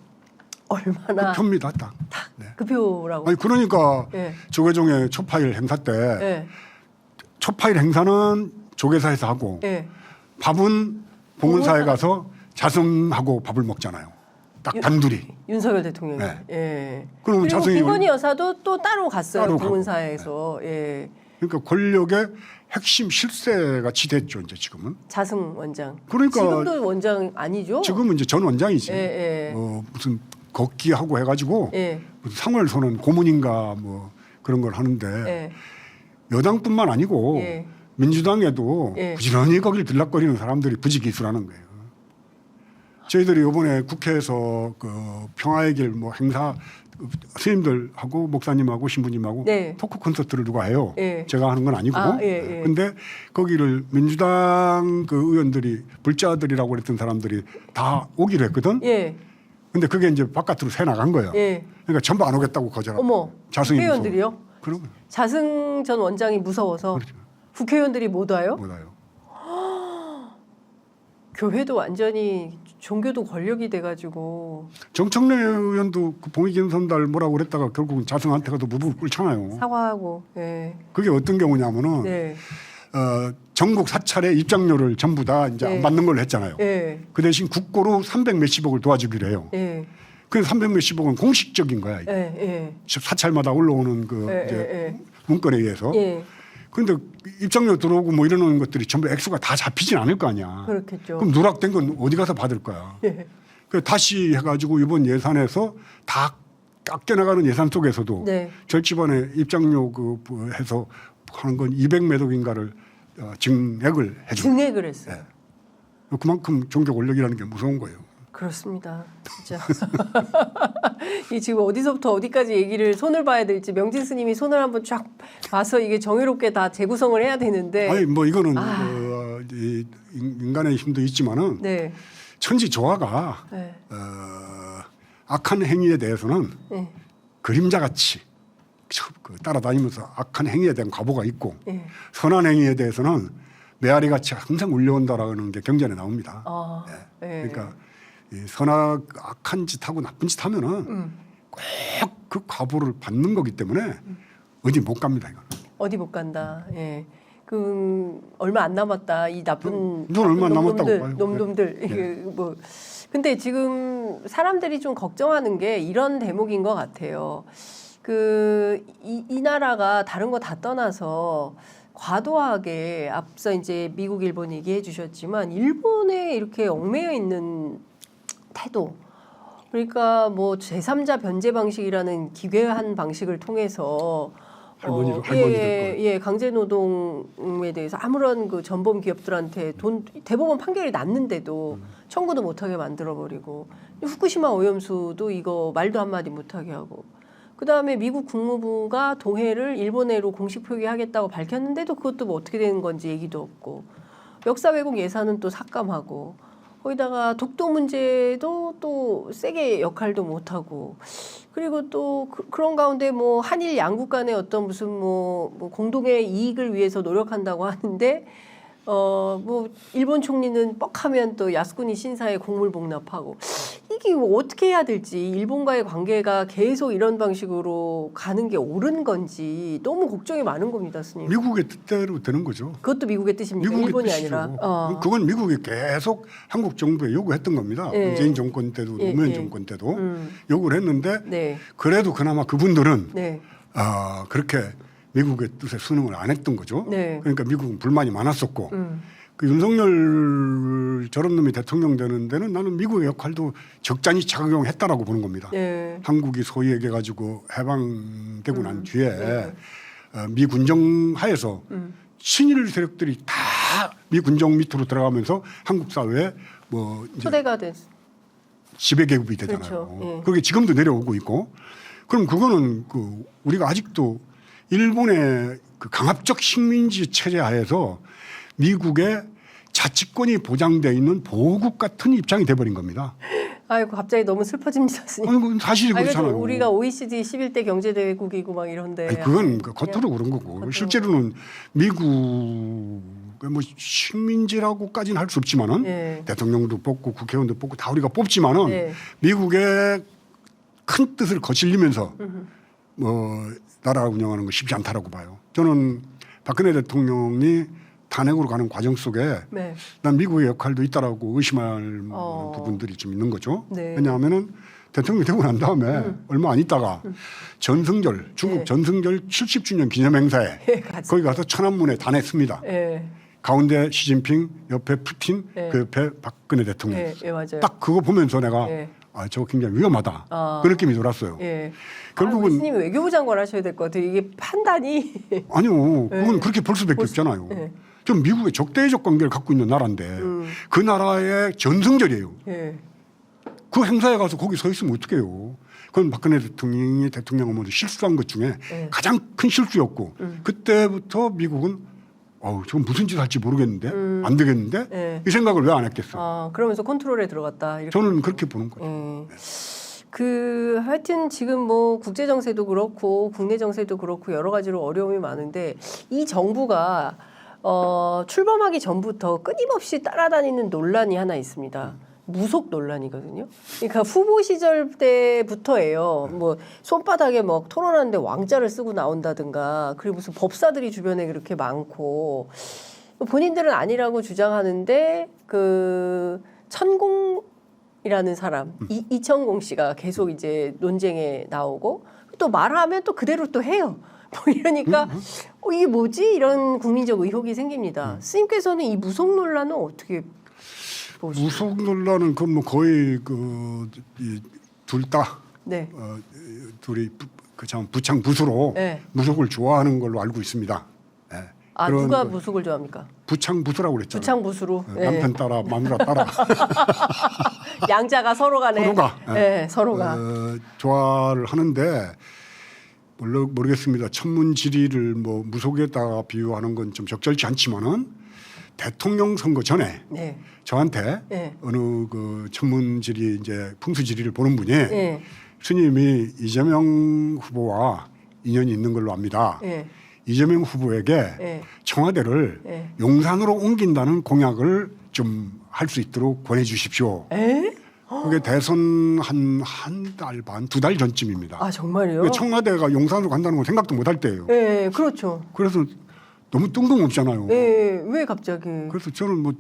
얼마나 그 표입니다, 딱. 네. 그 표라고. 아니 그러니까 예. 조계종의 초파일 행사 때 예. 초파일 행사는 조계사에서 하고 예. 밥은 봉은사에 가서 자승하고 밥을 먹잖아요. 딱 단둘이. 윤석열 대통령이. 네. 예. 그럼 그리고 자승이 김건희 여사도 또 따로 갔어요. 따로 가고. 봉은사에서. 예. 그러니까 권력의 핵심 실세 같이 됐죠 이제 지금은. 자승 원장. 그러니까 지금도 원장 아니죠? 지금은 이제 전 원장이지. 예. 무슨 걷기하고 해가지고 예. 무슨 상을 서는 고문인가 뭐 그런 걸 하는데 예. 여당뿐만 아니고 예. 민주당에도 예. 부지런히 거기를 들락거리는 사람들이 부지기수라는 거예요. 저희들이 이번에 국회에서 그 평화의 길 뭐 행사 스님들하고 목사님하고 신부님하고 네. 토크 콘서트를 누가 해요. 예. 제가 하는 건 아니고. 예. 근데 거기를 민주당 그 의원들이 불자들이라고 그랬던 사람들이 다 오기로 했거든. 예. 근데 그게 이제 바깥으로 새 나간 거예요. 예. 그러니까 전부 안 오겠다고 거절하고. 어머. 자승이 국회의원들이요? 그러면 자승 전 원장이 무서워서 그렇죠. 국회의원들이 못 와요? 못 와요. 교회도 완전히 종교도 권력이 돼가지고 정청래 의원도 그 봉익임선달 뭐라고 그랬다가 결국은 자승한테 가도 무릎을 꿇잖아요. 사과하고. 예. 그게 어떤 경우냐면은 네. 전국 사찰의 입장료를 전부 다 이제 네. 안 받는 걸로 했잖아요. 예. 그 대신 국고로 300 몇십억을 도와주기로 해요. 예. 그 300 몇십억은 공식적인 거야. 이게. 예. 사찰마다 올라오는 그 이제 문건에 의해서. 예. 그런데 입장료 들어오고 뭐 이러는 것들이 전부 액수가 다 잡히진 않을 거 아니야. 그렇겠죠. 그럼 누락된 건 어디 가서 받을 거야. 예. 그래서 다시 해가지고 이번 예산에서 다 깎여나가는 예산 속에서도 네. 절집안에 입장료 그 해서 하는 건 200몇 억인가를 증액을 해줘. 증액을 했어요. 그만큼 종교 권력이라는 게 무서운 거예요. 그렇습니다. 진짜. 이 지금 어디서부터 어디까지 얘기를 손을 봐야 될지 명진 스님이 손을 한번 쫙 봐서 이게 정의롭게 다 재구성을 해야 되는데. 아니 뭐 이거는 이 인간의 힘도 있지만은 네. 천지조화가 네. 악한 행위에 대해서는 네. 그림자같이 따라다니면서 악한 행위에 대한 과보가 있고 네. 선한 행위에 대해서는 메아리같이 항상 울려온다라는 게 경전에 나옵니다. 아, 네. 그러니까 이 악한 짓하고 나쁜 짓 하면은 꼭 그 과보를 받는 거기 때문에 어디 못 갑니다. 이거는. 어디 못 간다. 예. 그 얼마 안 남았다. 이 나쁜 눈 얼마 안 남았다고 놈들, 봐요. 놈들. 네. 이게 뭐 근데 지금 사람들이 좀 걱정하는 게 이런 대목인 것 같아요. 이 나라가 다른 거 다 떠나서 과도하게 앞서 이제 미국, 일본 얘기해 주셨지만 일본에 이렇게 얽매여 있는 태도. 그러니까 뭐 제3자 변제 방식이라는 기괴한 방식을 통해서 할머니들 강제 노동에 대해서 아무런 그 전범 기업들한테 돈 대법원 판결이 났는데도 청구도 못하게 만들어 버리고 후쿠시마 오염수도 이거 말도 한마디 못하게 하고 그다음에 미국 국무부가 동해를 일본해로 공식 표기하겠다고 밝혔는데도 그것도 뭐 어떻게 되는 건지 얘기도 없고 역사 왜곡 예산은 또 삭감하고 거기다가 독도 문제도 또 세게 역할도 못하고 그리고 또 그런 가운데 뭐 한일 양국 간의 어떤 무슨 뭐 공동의 이익을 위해서 노력한다고 하는데 뭐 일본 총리는 뻑하면 또 야스쿠니 신사에 공물 복납하고 이게 뭐 어떻게 해야 될지 일본과의 관계가 계속 이런 방식으로 가는 게 옳은 건지 너무 걱정이 많은 겁니다, 스님. 미국의 뜻대로 되는 거죠. 그것도 미국의 뜻입니까? 미국의 일본이 뜻이죠. 아니라. 그건 미국이 계속 한국 정부에 요구했던 겁니다. 예. 문재인 정권 때도 예, 노무현 예. 정권 때도 요구를 했는데 네. 그래도 그나마 그분들은 네. 그렇게 미국의 뜻에 순응을 안 했던 거죠. 네. 그러니까 미국은 불만이 많았었고 그 윤석열 저런 놈이 대통령 되는 데는 나는 미국의 역할도 적잖이 작용했다라고 보는 겁니다. 네. 한국이 소위 얘기해가지고 해방되고 난 뒤에 미 군정 하에서 친일 세력들이 다 미 군정 밑으로 들어가면서 한국 사회에 뭐 이제 초대가 됐. 지배 계급이 되잖아요. 그렇죠. 예. 그게 지금도 내려오고 있고 그럼 그거는 우리가 아직도 일본의 그 강압적 식민지 체제 하에서 미국의 자치권이 보장돼 있는 보호국 같은 입장이 돼버린 겁니다. 아이고 갑자기 너무 슬퍼집니다, 스님. 아니 그건 사실이 그렇잖아요. 우리가 OECD 11대 경제대국이고 막 이런데. 아니, 그건 겉으로 그런 거고 실제로는 미국 뭐 식민지라고까지는 할 수 없지만은 예. 대통령도 뽑고 국회의원도 뽑고 다 우리가 뽑지만은 예. 미국의 큰 뜻을 거슬리면서 뭐 나라 운영하는 거 쉽지 않다라고 봐요. 저는 박근혜 대통령이 탄핵으로 가는 과정 속에 네. 난 미국의 역할도 있다라고 의심할 부분들이 좀 있는 거죠. 네. 왜냐하면은 대통령이 되고 난 다음에 얼마 안 있다가 전승절 중국 네. 전승절 70주년 기념행사에 거기 가서 천안문에 다 냈습니다. 예. 가운데 시진핑, 옆에 푸틴, 네. 그 옆에 박근혜 대통령. 예, 예, 맞아요. 딱 그거 보면서 내가 예. 저거 굉장히 위험하다. 그 느낌이 들었어요. 예. 결국은 스님 외교부 장관 하셔야 될 것 같아요. 이게 판단이 아니요, 그건 그렇게 볼 수밖에 없잖아요. 예. 좀 미국의 적대적 관계를 갖고 있는 나라인데 그 나라의 전승절이에요. 예. 그 행사에 가서 거기 서 있으면 어떡해요. 그건 박근혜 대통령이 대통령으로 실수한 것 중에 가장 큰 실수였고 그때부터 미국은 저건 무슨 짓 할지 모르겠는데 안 되겠는데 예. 이 생각을 왜 안 했겠어요. 그러면서 컨트롤에 들어갔다. 이렇게. 저는 그렇게 보는 거죠. 하여튼 지금 뭐 국제 정세도 그렇고 국내 정세도 그렇고 여러 가지로 어려움이 많은데 이 정부가 출범하기 전부터 끊임없이 따라다니는 논란이 하나 있습니다. 무속 논란이거든요. 그러니까 후보 시절 때부터예요. 뭐 손바닥에 막 토론하는데 왕자를 쓰고 나온다든가, 그리고 무슨 법사들이 주변에 그렇게 많고, 본인들은 아니라고 주장하는데 그 천공이라는 사람 이천공 씨가 계속 이제 논쟁에 나오고 또 말하면 또 그대로 또 해요. 뭐 이러니까 이게 뭐지? 이런 국민적 의혹이 생깁니다. 스님께서는 이 무속 논란은 어떻게 보시나요? 무속 논란은 그 뭐 거의 둘 다 네. 둘이 참 부창부수로 네. 무속을 좋아하는 걸로 알고 있습니다. 네. 누가 무속을 좋아합니까? 부창부수라고 그랬잖아요. 부창부수로. 네. 남편 따라 마누라 따라 양자가 서로 간에. 서로가. 네, 서로가. 좋아를 하는데 모르겠습니다. 천문지리를 뭐 무속에다가 비유하는 건 좀 적절치 않지만은 대통령 선거 전에 네. 저한테 네. 어느 그 천문지리 이제 풍수지리를 보는 분이 네. 스님이 이재명 후보와 인연이 있는 걸로 압니다. 네. 이재명 후보에게 네. 청와대를 네. 용산으로 옮긴다는 공약을 좀 할 수 있도록 권해 주십시오. 에? 그게 대선 한 달 반, 2달 전쯤입니다. 아 정말요? 청와대가 용산으로 간다는 건 생각도 못 할 때예요. 네, 그렇죠. 그래서 너무 뜬금없잖아요. 네, 왜 갑자기? 그래서 저는 뭐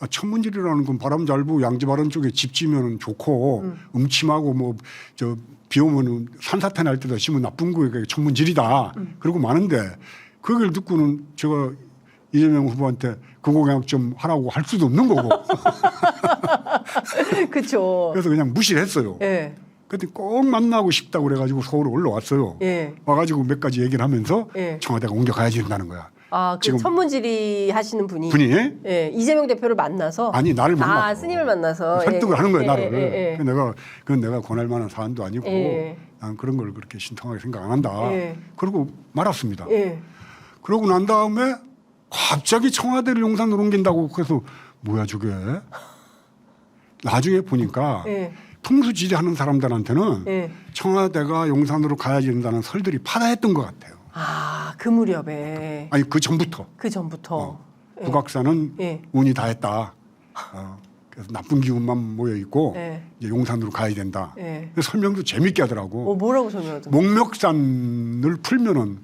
천문지리라는 건 바람 잘 부고 양지바람 쪽에 집 지면 좋고 음침하고 뭐 저 비 오면 산사태 날 때도 심은 나쁜 거에 천문지리다. 그러고 많은데 그 얘기를 듣고는 제가 이재명 후보한테 그 공약 좀 하라고 할 수도 없는 거고. 그렇죠. 그래서 그냥 무시를 했어요. 예. 그때 꼭 만나고 싶다고 그래가지고 서울 올라왔어요. 예. 와가지고 몇 가지 얘기를 하면서 예. 청와대가 옮겨가야지 된다는 거야. 아, 그 지금 천문지리 하시는 분이 분이 이재명 대표를 만나서 아니 나를 만나서 아, 스님을 만나서 설득을 하는 거예요 나를. 예. 그건 내가 권할 만한 사안도 아니고 예. 난 그런 걸 그렇게 신통하게 생각 안 한다. 예. 그러고 말았습니다. 예. 그러고 난 다음에 갑자기 청와대를 용산으로 옮긴다고 그래서 뭐야 저게. 나중에 보니까 예. 풍수지리 하는 사람들한테는 예. 청와대가 용산으로 가야 된다는 설들이 파다했던 것 같아요. 아, 그 무렵에 아니 그 전부터. 그 전부터 예. 북악산은 예. 운이 다 했다. 그래서 나쁜 기운만 모여 있고 예. 이제 용산으로 가야 된다. 예. 설명도 재밌게 하더라고. 뭐라고 설명하던데? 목멱산을 풀면은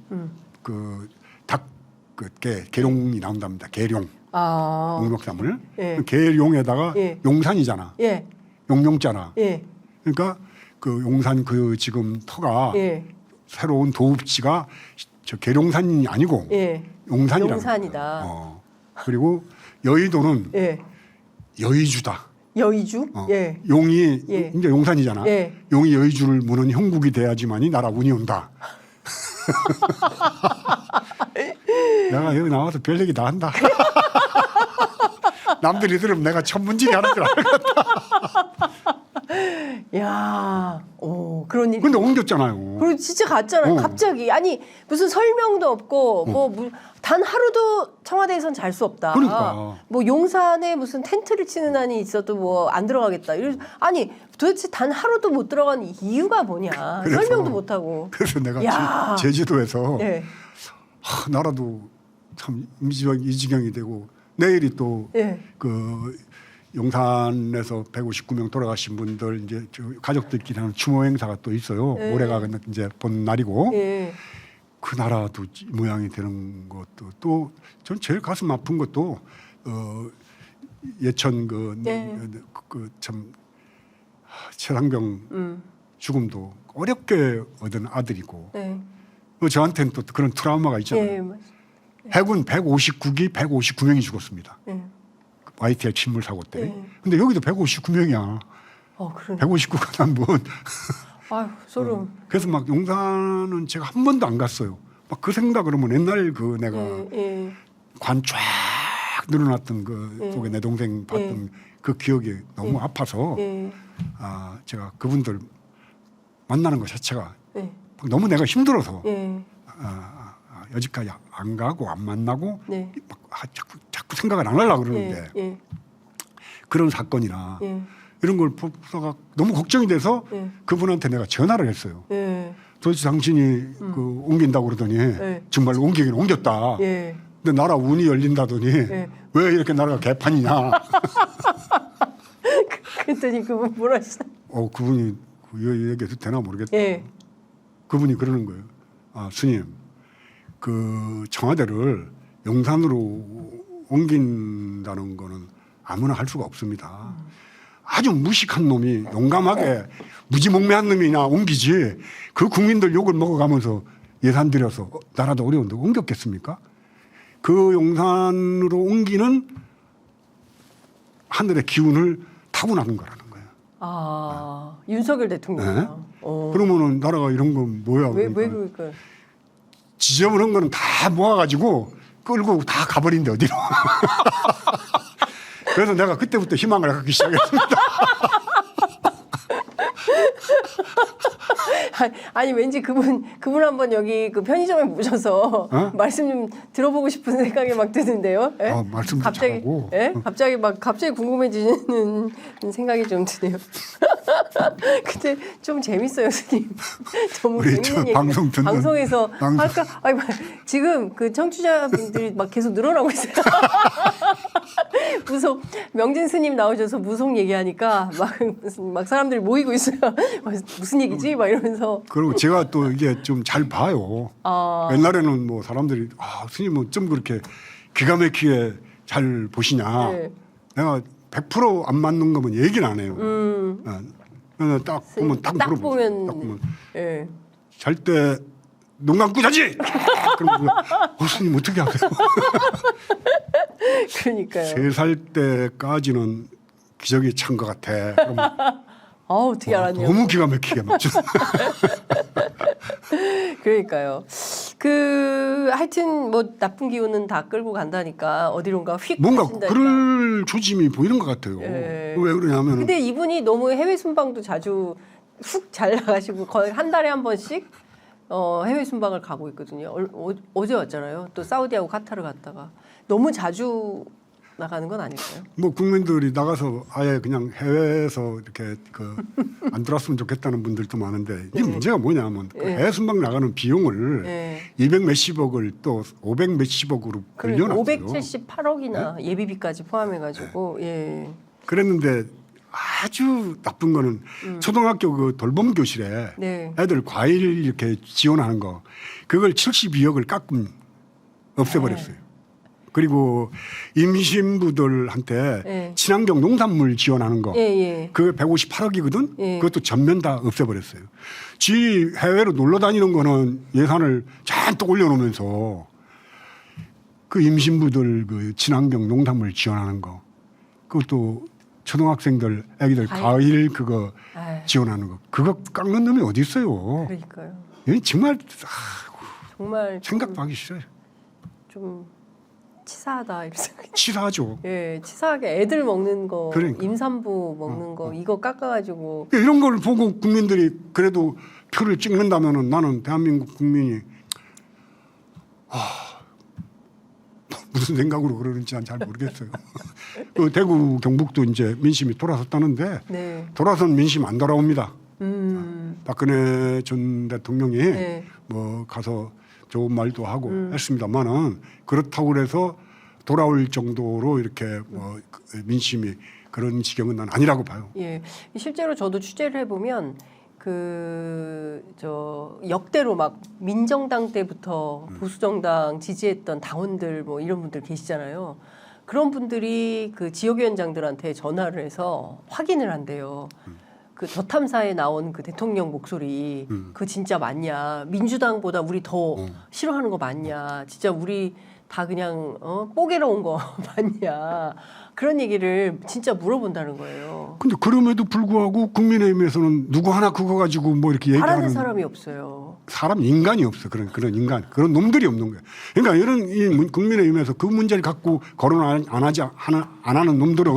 계룡이 나온답니다. 계룡. 아. 목멱산을. 예. 계룡에다가 예. 용산이잖아. 예. 용용자나. 예. 그러니까 그 용산 그 지금 터가 예. 새로운 도읍지가 저 계룡산이 아니고 예. 용산이라는 용산이다. 거예요. 그리고 여의도는 예. 여의주다. 여의주? 예. 용이 예. 이제 용산이잖아. 예. 용이 여의주를 무는 형국이 돼야지만이 나라 운이 온다. 내가 여기 나와서 별 얘기 다 한다. 남들이 들으면 내가 천문지리 하는 줄 알겠다. 야, 오, 그런 일이. 근데 옮겼잖아요. 그리고 진짜 갔잖아요. 어. 갑자기. 아니, 무슨 설명도 없고, 단 하루도 청와대에선 잘 수 없다. 그러니까. 뭐 용산에 무슨 텐트를 치는 한이 있어도 뭐 안 들어가겠다. 아니, 도대체 단 하루도 못 들어간 이유가 뭐냐. 그래서- 설명도 못 하고. 그래서 내가 야. 제주도에서 예. 나라도 참 이 지경이 되고 내일이 또 예. 그 용산에서 159명 돌아가신 분들 이제 저 가족들끼리 하는 추모 행사가 또 있어요. 예. 모레가 이제 본 날이고 예. 그 나라도 이 모양이 되는 것도 또 전 제일 가슴 아픈 것도 예천 예. 그참 최상병 죽음도 어렵게 얻은 아들이고 네. 저한테는 또 그런 트라우마가 있잖아요. 예. 해군 159기 159명이 죽었습니다. 예. YTL 침몰 사고 때. 예. 근데 여기도 159명이야. 그러네. 159가 난 뭐. 아유, 소름. 그래서 막 용산은 제가 한 번도 안 갔어요. 막 그 생각을 하면 옛날 그 내가 예. 관 쫙 늘어났던 그 속에 내 동생 봤던 그 기억이 너무 아파서 예. 제가 그분들 만나는 것 자체가 예. 너무 내가 힘들어서 예. 여지까지 안 가고 안 만나고 네. 막 자꾸 생각을 안 하려고 그러는데 예. 그런 사건이나 예. 이런 걸 보다가 너무 걱정이 돼서 예. 그분한테 내가 전화를 했어요. 예. 도대체 당신이 그 옮긴다고 그러더니 예. 정말 옮기긴 옮겼다. 예. 근데 나라 운이 열린다더니 예. 왜 이렇게 나라가 개판이냐. 그랬더니 그분 뭐라 했어? 그분이 그 얘기해도 되나 모르겠다. 예. 그분이 그러는 거예요. 스님, 그 청와대를 용산으로 옮긴다는 거는 아무나 할 수가 없습니다. 아주 무식한 놈이 용감하게 무지몽매한 놈이나 옮기지 그 국민들 욕을 먹어가면서 예산 들여서 나라도 어려운데 옮겼겠습니까? 그 용산으로 옮기는 하늘의 기운을 타고나는 거라는 거예요. 윤석열 대통령이요. 그러면은 나라가 이런 건 뭐야? 왜 그러니까 그럴까요? 지저분한 거는 다 모아가지고 끌고 다 가버린데 어디로? 그래서 내가 그때부터 희망을 갖기 시작했습니다. 아니 왠지 그분 한번 여기 그 편의점에 모셔서 어? 말씀 좀 들어보고 싶은 생각이 막 드는데요. 예? 말씀도 갑자기 잘하고. 예? 갑자기 궁금해지는 생각이 좀 드네요. 근데 좀 재밌어요, 스님. 너무 우리 재밌는 얘기. 방송에서 할까? 아니 지금 그 청취자분들이 막 계속 늘어나고 있어요. 무속 명진 스님 나오셔서 무속 얘기하니까 막 사람들이 모이고 있어요. 무슨 얘기지? 막 이러면서. 그리고 제가 또 이게 좀 잘 봐요. 옛날에는 뭐 사람들이 스님은 좀 그렇게 기가 막히게 잘 보시냐. 네. 내가 100%안 맞는 거면 얘기는 안 해요. 그냥 딱 보면 딱 물어보죠. 딱 보면 예. 잘 때 눈 감고 자지. 그럼 스님 어떻게 하세요? 그러니까요. 3살 때까지는 기적이 찬 것 같아. 그럼 어떻게 알았냐. 너무 기가 막히게 맞죠. 그러니까요. 하여튼 뭐 나쁜 기운은 다 끌고 간다니까 어디론가 휙 뭔가 가신다니까. 그럴 조짐이 보이는 것 같아요. 예. 왜 그러냐면 근데 이분이 너무 해외 순방도 자주 훅 잘 나가시고 거의 한 달에 한 번씩 해외 순방을 가고 있거든요. 어제 왔잖아요. 또 사우디하고 카타르 갔다가 너무 자주 나가는 건 아닐까요? 뭐 국민들이 나가서 아예 그냥 해외에서 이렇게 안 들어왔으면 좋겠다는 분들도 많은데 이 문제가 뭐냐면 해외 순방 나가는 비용을 200 몇십억을 또 500 몇십억으로 불려놨어요. 578억이나 예비비까지 포함해가지고 예. 그랬는데 아주 나쁜 거는 초등학교 그 돌봄 교실에 네. 애들 과일 이렇게 지원하는 거 그걸 72억을 깎음 없애버렸어요. 그리고 임신부들한테 친환경 농산물 지원하는 거 그게 158억이거든. 그것도 전면 다 없애버렸어요. 지 해외로 놀러 다니는 거는 예산을 잔뜩 올려놓으면서 그 임신부들 그 친환경 농산물 지원하는 거 그것도 초등학생들 애기들 과일 그거 지원하는 거 그거 깎는 놈이 어디 있어요. 그러니까요. 정말 정말 생각도 하기 싫어요. 좀 치사하다 이런 생각이. 치사하죠. 예, 치사하게 애들 먹는 거, 그러니까. 임산부 먹는 거 이거 깎아가지고 이런 걸 보고 국민들이 그래도 표를 찍는다면은 나는 대한민국 국민이 무슨 생각으로 그러는지 난 잘 모르겠어요. 그 대구 경북도 이제 민심이 돌아섰다는데 네. 돌아선 민심 안 돌아옵니다. 박근혜 전 대통령이 뭐 가서 좋은 말도 하고 했습니다만은 그렇다고 그래서 돌아올 정도로 이렇게 뭐 민심이 그런 지경은 난 아니라고 봐요. 예, 실제로 저도 취재를 해보면 역대로 막 민정당 때부터 보수정당 지지했던 당원들 뭐 이런 분들 계시잖아요. 그런 분들이 그 지역위원장들한테 전화를 해서 확인을 한대요. 그 저탐사에 나온 그 대통령 목소리 그 진짜 맞냐? 민주당보다 우리 더 싫어하는 거 맞냐? 진짜 우리 다 그냥 뽀개러 온 거 맞냐? 그런 얘기를 진짜 물어본다는 거예요. 근데 그럼에도 불구하고 국민의힘에서는 누구 하나 그거 가지고 뭐 이렇게 얘기하는 말하는 사람이 없어요. 인간이 없어. 그런 인간 그런 놈들이 없는 거예요. 그러니까 이런 이 국민의힘에서 그 문제를 갖고 거론 안 하는 놈들은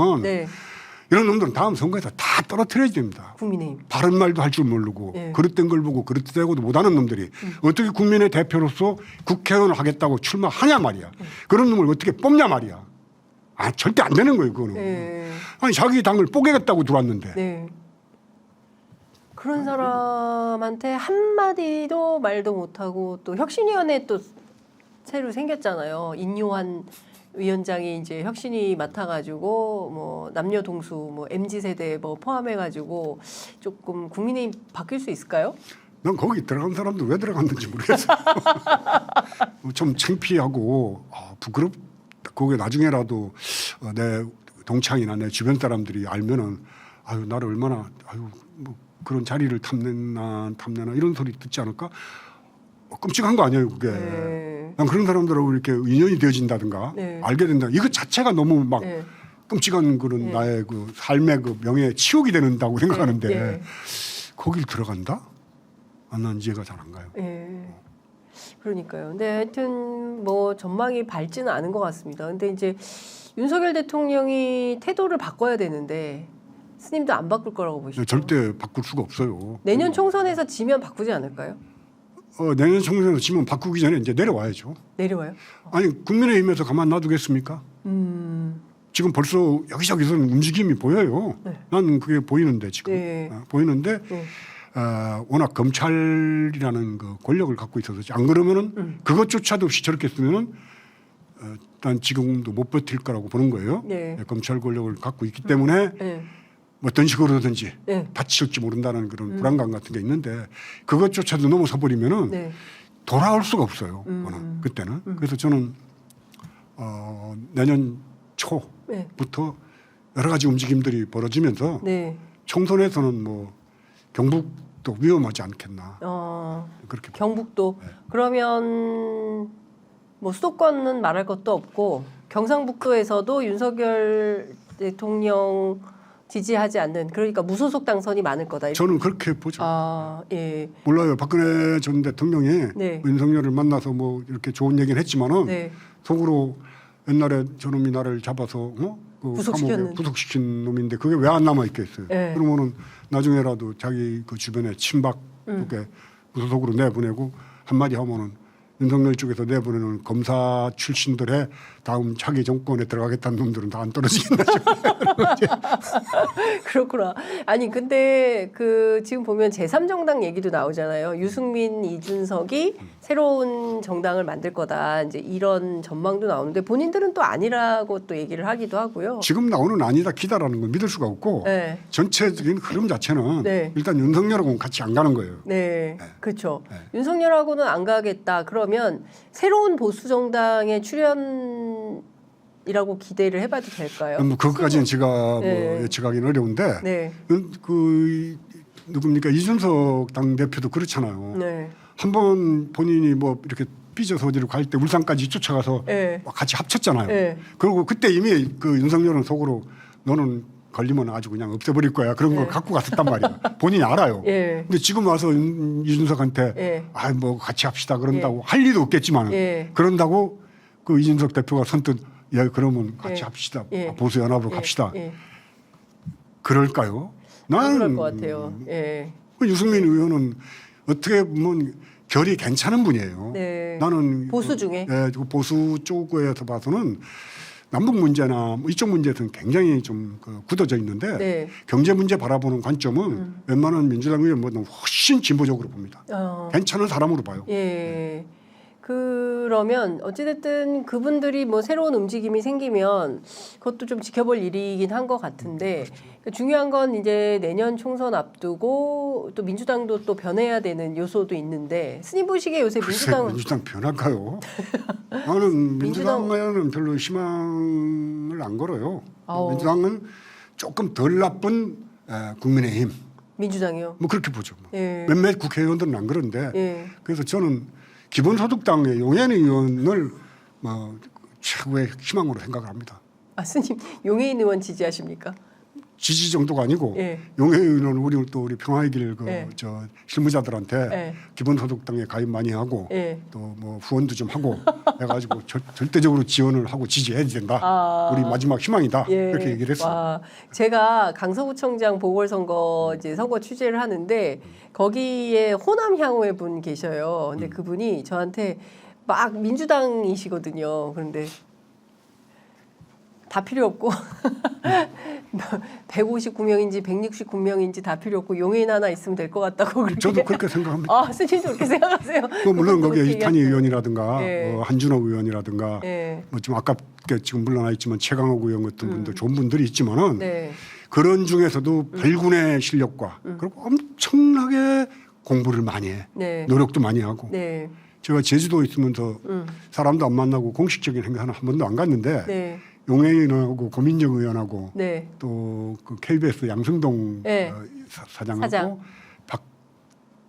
이런 놈들은 다음 선거에서 다 떨어뜨려야 됩니다. 국민의힘. 바른 말도 할 줄 모르고 그릇된 걸 보고 그릇되고도 못하는 놈들이 어떻게 국민의 대표로서 국회의원을 하겠다고 출마하냐 말이야. 그런 놈을 어떻게 뽑냐 말이야. 절대 안 되는 거예요, 그거는. 아니 자기 당을 뽀개겠다고 들어왔는데. 그런 사람한테 한마디도 말도 못하고 또 혁신위원회 또 새로 생겼잖아요. 인요한 위원장이 이제 혁신위 맡아가지고 뭐 남녀 동수 뭐 MZ 세대 뭐 포함해가지고 조금 국민의힘 바뀔 수 있을까요? 난 거기 들어간 사람들 왜 들어갔는지 모르겠어요. 좀 창피하고 부끄럽다. 거기에 나중에라도 내 동창이나 내 주변 사람들이 알면은 아유 나를 얼마나 뭐 그런 자리를 탐내나 이런 소리 듣지 않을까? 끔찍한 거 아니에요 그게. 난 그런 사람들하고 이렇게 인연이 되어진다든가 알게 된다. 이거 자체가 너무 막 끔찍한 그런 나의 그 삶의 그 명예에 치욕이 되는다고 생각하는데 거길 들어간다? 난 이해가 잘 안 가요. 그러니까요. 근데 하여튼 뭐 전망이 밝지는 않은 것 같습니다. 근데 이제 윤석열 대통령이 태도를 바꿔야 되는데 스님도 안 바꿀 거라고 보시죠? 절대 바꿀 수가 없어요. 내년 총선에서 지면 바꾸지 않을까요? 내년 총선에서 지면 바꾸기 전에 이제 내려와야죠. 내려와요? 아니 국민의힘에서 가만 놔두겠습니까? 지금 벌써 여기저기서는 움직임이 보여요. 네. 난 그게 보이는데 지금 네. 보이는데 네. 워낙 검찰이라는 그 권력을 갖고 있어서 안 그러면은 그것조차도 없이 저렇게 쓰면은 일단 지금도 못 버틸 거라고 보는 거예요. 네. 검찰 권력을 갖고 있기 때문에 네. 어떤 식으로든지 네. 받칠지 모른다는 그런 불안감 같은 게 있는데 그것조차도 넘어서 버리면은 네. 돌아올 수가 없어요. 그때는. 그래서 저는 내년 네. 초부터 여러 가지 움직임들이 벌어지면서 네. 총선에서는 뭐 경북도 위험하지 않겠나 그렇게 봅니다. 경북도 네. 그러면 뭐 수도권은 말할 것도 없고 경상북도에서도 윤석열 대통령 지지하지 않는 그러니까 무소속 당선이 많을 거다. 이렇게. 저는 그렇게 보죠. 예. 몰라요. 박근혜 전 대통령이 네. 윤석열을 만나서 뭐 이렇게 좋은 얘기는 했지만은 네. 속으로 옛날에 저놈이 나를 잡아서 그 구속시켰는. 감옥에 구속시킨 놈인데 그게 왜 안 남아 있겠어요. 네. 그러면은 나중에라도 자기 그 주변에 친박 쪽에 무소속으로 내보내고 한마디 하면은 윤석열 쪽에서 내보내는 검사 출신들의 다음 차기 정권에 들어가겠다는 놈들은 다 안 떨어지겠나 싶어요. 그렇구나. 아니 근데 그 지금 보면 제3정당 얘기도 나오잖아요. 유승민, 이준석이 새로운 정당을 만들 거다. 이제 이런 전망도 나오는데 본인들은 또 아니라고 또 얘기를 하기도 하고요. 지금 나오는 아니다 기다라는 걸 믿을 수가 없고 네. 전체적인 흐름 자체는 네. 일단 윤석열하고는 같이 안 가는 거예요. 네, 그렇죠. 네. 윤석열하고는 안 가겠다. 그러면 새로운 보수 정당의 출연이라고 기대를 해봐도 될까요? 뭐 그것까지는 제가 네. 뭐 예측하기는 어려운데 네, 그 누굽니까 이준석 당 대표도 그렇잖아요. 네, 한번 본인이 뭐 이렇게 삐져서 어디로 갈 때 울산까지 쫓아가서 네. 막 같이 합쳤잖아요. 네. 그리고 그때 이미 그 윤석열은 속으로 너는 걸리면 아주 그냥 없애버릴 거야. 그런 걸 네. 갖고 갔었단 말이야. 본인이 알아요. 예, 근데 지금 와서 이준석한테 예. 아 뭐 같이 합시다 그런다고 할 리도 없겠지만 예. 그런다고 그 이준석 대표가 선뜻 야 그러면 같이 예. 합시다. 예. 보수 연합으로 예, 갑시다. 예. 그럴까요? 그럴 나는 것 같아요. 예, 그 유승민 의원은 어떻게 보면 결이 괜찮은 분이에요. 네. 나는 보수 중에? 그 보수 쪽에서 봐서는 남북 문제나 뭐 이쪽 문제에서는 굉장히 좀 굳어져 있는데 네. 경제 문제 바라보는 관점은 웬만한 민주당 의원보다 훨씬 진보적으로 봅니다. 괜찮은 사람으로 봐요. 예. 그러면 어찌됐든 그분들이 뭐 새로운 움직임이 생기면 그것도 좀 지켜볼 일이긴 한 것 같은데 중요한 건 이제 내년 총선 앞두고 또 민주당도 또 변해야 되는 요소도 있는데 스님 보시기에 요새 민주당 민주당 변할까요? 나는 민주당에는 별로 희망을 안 걸어요. 아오. 민주당은 조금 덜 나쁜 국민의힘 민주당이요. 뭐 그렇게 보죠. 뭐. 예. 몇몇 국회의원들은 안 그런데 예. 그래서 저는 기본소득당의 용해인 의원을 뭐 최고의 희망으로 생각을 합니다. 아 스님 용해인 의원 지지하십니까? 지지 정도가 아니고 예. 용해인 의원은 우리 평화의 길 예. 저 실무자들한테 예. 기본소득당에 가입 많이 하고 예. 또 뭐 후원도 좀 하고 해가지고 절대적으로 지원을 하고 지지해야 된다. 아. 우리 마지막 희망이다. 예. 이렇게 얘기를 했어요. 와, 제가 강서구청장 보궐선거 이제 선거 취재를 하는데 거기에 호남 향후의 분 계셔요. 근데 그분이 저한테 막 민주당이시거든요. 그런데 다 필요 없고 159명인지 169명인지 다 필요 없고 용인 하나 있으면 될 것 같다고 그렇게. 저도 그렇게 생각합니다. 아, 스님도 그렇게 생각하세요? 뭐 물론 거기에 그렇게 이탄희 얘기하세요. 의원이라든가 예. 한준호 의원이라든가 예. 뭐 좀 아깝게 지금 물러나 있지만 최강욱 의원 같은 분들 좋은 분들이 있지만은 네. 그런 중에서도 발군의 실력과 그리고 엄청나게 공부를 많이 해 네. 노력도 많이 하고 네. 제가 제주도에 있으면서 사람도 안 만나고 공식적인 행사는 한 번도 안 갔는데 네. 용해인 의원하고 고민정 의원하고 네. 또 그 KBS 양승동 네. 사장하고 사장.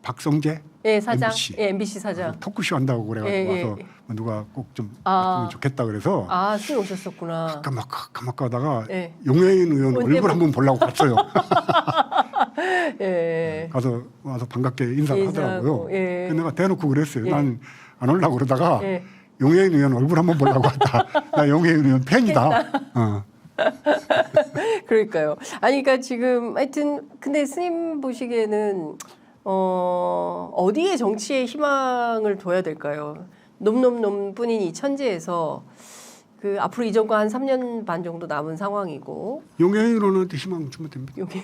박성재 예, 사장. MBC. 예, MBC 사장. 토크쇼 한다고 그래가지고 예, 예. 와서 누가 꼭 좀 아. 왔으면 좋겠다 그래서 아, 스님 오셨었구나. 까맣 가다가 예. 용해인 의원 언제 얼굴 한번 보려고 갔어요. 예. 가서 와서 반갑게 인사를 인사하고, 하더라고요. 예. 그래서 내가 대놓고 그랬어요. 예. 난 안 오려고 그러다가 예. 용해인 의원 얼굴 한번 보려고 왔다. 나 용해인 의원 팬이다. 그러니까요. 아니, 그러니까 지금 하여튼 근데 스님 보시기에는 어디에 정치에 희망을 둬야 될까요? 놈뿐인 이 천지에서 그 앞으로 이 정권 한 3년 반 정도 남은 상황이고. 용해인원한테 희망 주면 됩니다. 여기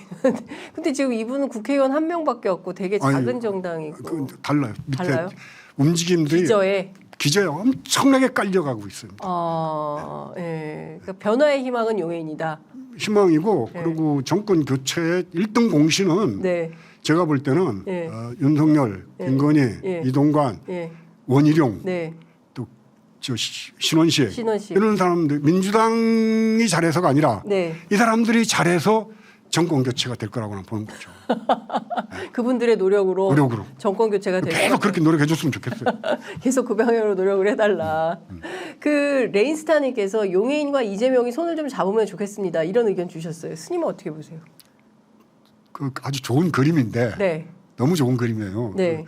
근데 지금 이분은 국회의원 한 명밖에 없고 되게 작은 아니, 정당이고. 달라요. 밑에 달라요? 움직임들이 기저에. 엄청나게 깔려가고 있습니다. 예. 그러니까 변화의 희망은 용해인이다. 희망이고 네. 그리고 정권 교체의 1등 공신은 네. 제가 볼 때는 네. 윤석열, 네. 김건희, 네. 이동관, 예. 원희룡, 네. 또 신원식 신원식. 이런 사람들 민주당이 잘해서가 아니라 네. 이 사람들이 잘해서 정권 교체가 될 거라고는 보는 거죠. 그분들의 노력으로 정권 교체가 될 계속 그렇게 노력해 줬으면 좋겠어요. 계속 그 방향으로 노력을 해달라. 그 레인스타님께서 용해인과 이재명이 손을 좀 잡으면 좋겠습니다. 이런 의견 주셨어요. 스님은 어떻게 보세요? 그 아주 좋은 그림인데 네. 너무 좋은 그림이에요. 네.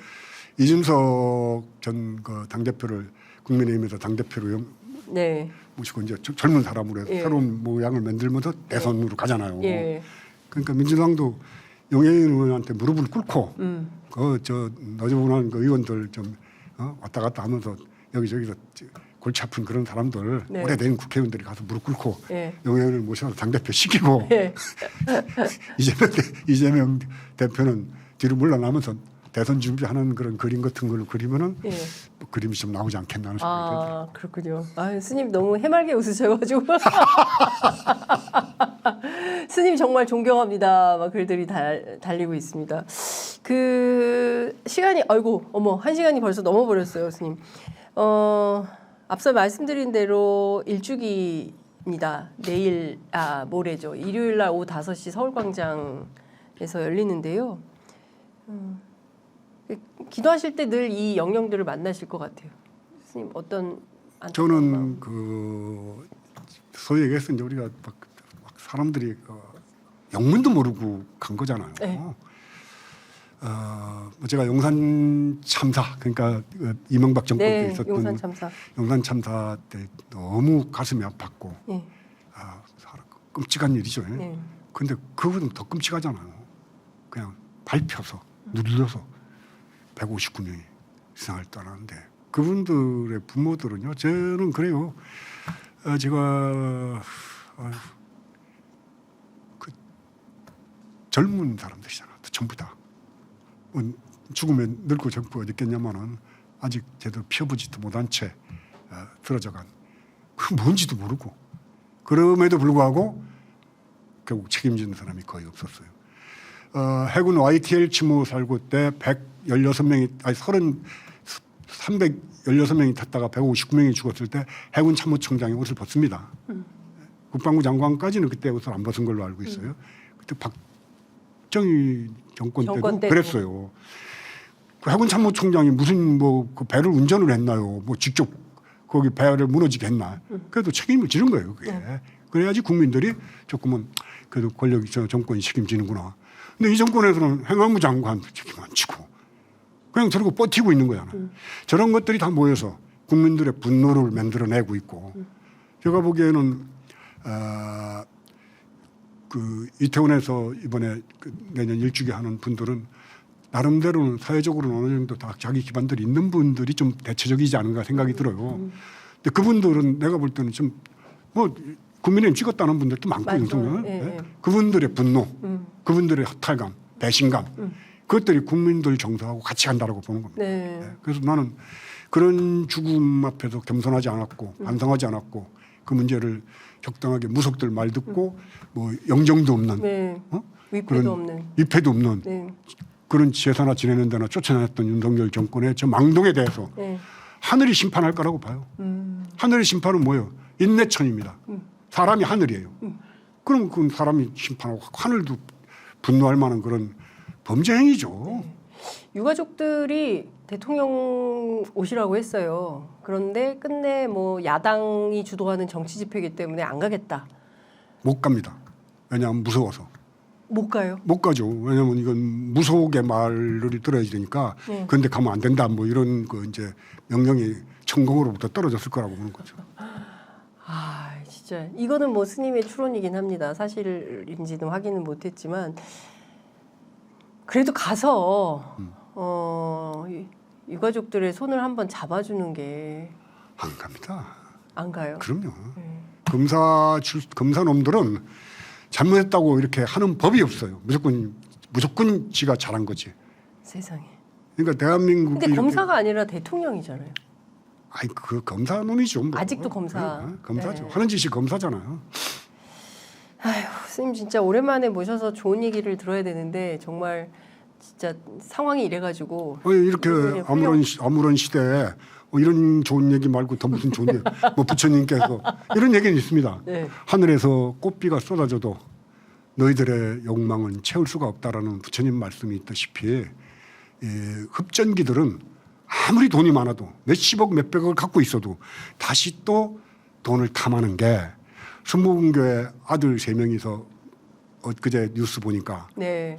이준석 전 그 당대표를 국민의힘에서 당대표로 네. 모시고 이제 젊은 사람으로 해서 예. 새로운 모양을 만들면서 대선으로 가잖아요. 예. 그러니까 민주당도 용해인 의원한테 무릎을 꿇고 저 너저분한 그 의원들 좀 왔다 갔다 하면서 여기저기서 골치 아픈 그런 사람들 네. 오래된 국회의원들이 가서 무릎 꿇고 예. 용해인을 모셔서 당대표 시키고 예. 이재명 대표는 뒤로 물러나면서 대선 준비하는 그런 그림 같은 걸 그리면은 예. 뭐 그림이 좀 나오지 않겠나 하는 생각이 들어요. 그렇군요. 아, 스님 너무 해맑게 웃으셔가지고. 스님 정말 존경합니다. 막 글들이 달리고 있습니다. 그 시간이 아이고 어머 1시간이 벌써 넘어버렸어요, 스님. 앞서 말씀드린 대로 일주기입니다. 내일 모레죠. 일요일 날 오후 5시 서울광장에서 열리는데요. 기도하실 때 늘 이 영령들을 만나실 것 같아요. 스님 어떤 저는 그 소위 얘기해서 이제 우리가 막 사람들이 영문도 모르고 간 거잖아요. 네. 뭐 제가 용산 참사 그러니까 이명박 정권 때 있었던 용산 참사 때 너무 가슴이 아팠고 네. 끔찍한 일이죠. 네. 근데 그거는 더 끔찍하잖아요. 그냥 밟혀서 눌려서 159명이 세상을 떠나는데 그분들의 부모들은요. 저는 그래요. 제가 그 젊은 사람들이잖아. 전부 다. 죽음에 늙고 젊고 어디 있겠냐마는 아직 제대로 피어보지도 못한 채 쓰러져간 그 뭔지도 모르고 그럼에도 불구하고 결국 책임지는 사람이 거의 없었어요. 해군 YTL 침무 살고 때 316명이 탔다가 159명이 죽었을 때 해군 참모총장이 옷을 벗습니다. 국방부 장관까지는 그때 옷을 안 벗은 걸로 알고 있어요. 그때 박정희 정권 때도 그랬어요. 그 해군 참모총장이 무슨 그 배를 운전을 했나요? 뭐 직접 거기 배를 무너지게 했나? 그래도 책임을 지는 거예요. 그게. 그래야지 국민들이 조금은 그래도 권력이 정권이 책임지는구나. 근데 이 정권에서는 행안부 장관 책임 안 지고 그냥 저러고 버티고 있는 거잖아요. 저런 것들이 다 모여서 국민들의 분노를 만들어내고 있고 제가 보기에는 그 이태원에서 이번에 내년 일주기 하는 분들은 나름대로는 사회적으로는 어느 정도 다 자기 기반들이 있는 분들이 좀 대체적이지 않은가 생각이 들어요. 근데 그분들은 내가 볼 때는 좀 뭐 국민의힘 찍었다는 분들도 많고 윤석열 네? 그분들의 분노, 그분들의 허탈감, 배신감 그것들이 국민들 정서하고 같이 간다라고 보는 겁니다. 네. 네. 그래서 나는 그런 죽음 앞에서 겸손하지 않았고 반성하지 않았고 그 문제를 적당하게 무속들 말 듣고 뭐 영정도 없는 위패도 없는 그런 제사나 지내는 데나 쫓아다녔던 윤석열 정권의 저 망동에 대해서 하늘이 심판할 거라고 봐요. 하늘의 심판은 뭐예요? 인내천입니다. 사람이 하늘이에요. 그럼 그 사람이 심판하고 하늘도 분노할 만한 그런 범죄 행위죠. 유가족들이 대통령 오시라고 했어요. 그런데 끝내 뭐 야당이 주도하는 정치 집회이기 때문에 안 가겠다. 못 갑니다. 왜냐하면 무서워서. 못 가요? 못 가죠. 왜냐하면 이건 무속의 말을 들어야 되니까. 그런데 가면 안 된다. 뭐 이런 그 이제 명령이 천공으로부터 떨어졌을 거라고 보는 거죠. 진짜 진짜 이거는 뭐 스님의 추론이긴 합니다. 사실인지는 확인은 못했지만 그래도 가서 유가족들의 손을 한번 잡아주는 게 안 안 갑니다. 가요? 그럼요. 검사 놈들은 잘못했다고 이렇게 하는 법이 없어요. 무조건 지가 잘한 거지. 세상에. 그러니까 대한민국이 근데 검사가 아니라 대통령이잖아요. 아니 그 검사 놈이죠. 뭐. 아직도 검사. 검사죠. 네. 하는 짓이 검사잖아요. 아휴, 스님 진짜 오랜만에 모셔서 좋은 얘기를 들어야 되는데 정말 진짜 상황이 이래가지고 아니, 이렇게 훌륭- 아무런 시대에 이런 좋은 얘기 말고 더 무슨 좋은 얘기 뭐 부처님께서 이런 얘기는 있습니다. 네. 하늘에서 꽃비가 쏟아져도 너희들의 욕망은 채울 수가 없다라는 부처님 말씀이 있다시피 이 흡전기들은 아무리 돈이 많아도 몇십억 몇백억을 갖고 있어도 다시 또 돈을 탐하는 게 순복음교회 아들 3명이서 엊그제 뉴스 보니까 네.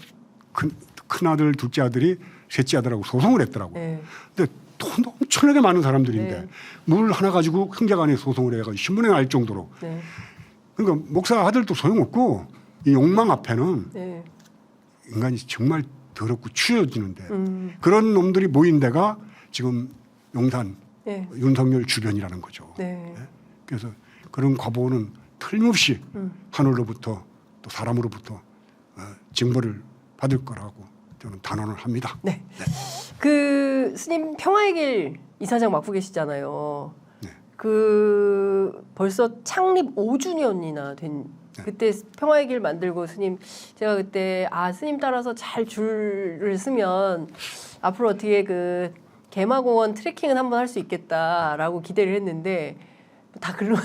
큰 아들 둘째 아들이 셋째 아들하고 소송을 했더라고요. 네. 근데 돈도 엄청나게 많은 사람들인데 네. 물 하나 가지고 흥자간에 소송을 해가지고 신문에 날 정도로. 네. 그러니까 목사 아들도 소용없고 이 욕망 앞에는 네. 인간이 정말 더럽고 추여지는데 그런 놈들이 모인 데가 지금 용산 네. 윤석열 주변이라는 거죠. 네. 그래서 그런 과보는 틀림없이 하늘로부터 또 사람으로부터 징벌을 받을 거라고 저는 단언을 합니다. 네. 그 스님 평화의 길 이사장 맡고 계시잖아요. 네. 그 벌써 창립 5주년이나 된 그때 평화의 길 만들고 스님 제가 그때 스님 따라서 잘 줄을 쓰면 앞으로 어떻게 그 개마공원 트레킹은 한번 할 수 있겠다라고 기대를 했는데 다 글로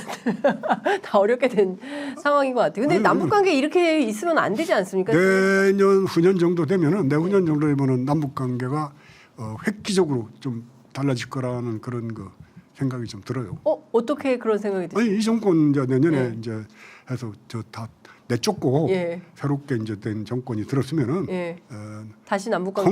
다 어렵게 된 상황인 것 같아요. 근데 남북 관계 이렇게 있으면 안 되지 않습니까? 내년 후년 정도 되면은 내후년 정도 되면은 남북 관계가 획기적으로 좀 달라질 거라는 그런 그 생각이 좀 들어요. 어떻게 그런 생각이 드세요? 아니 이 정권 이제 내년에 네. 이제 해서 저 다 내쫓고 예. 새롭게 이제 된 정권이 들었으면은 예. 다시 남북 관계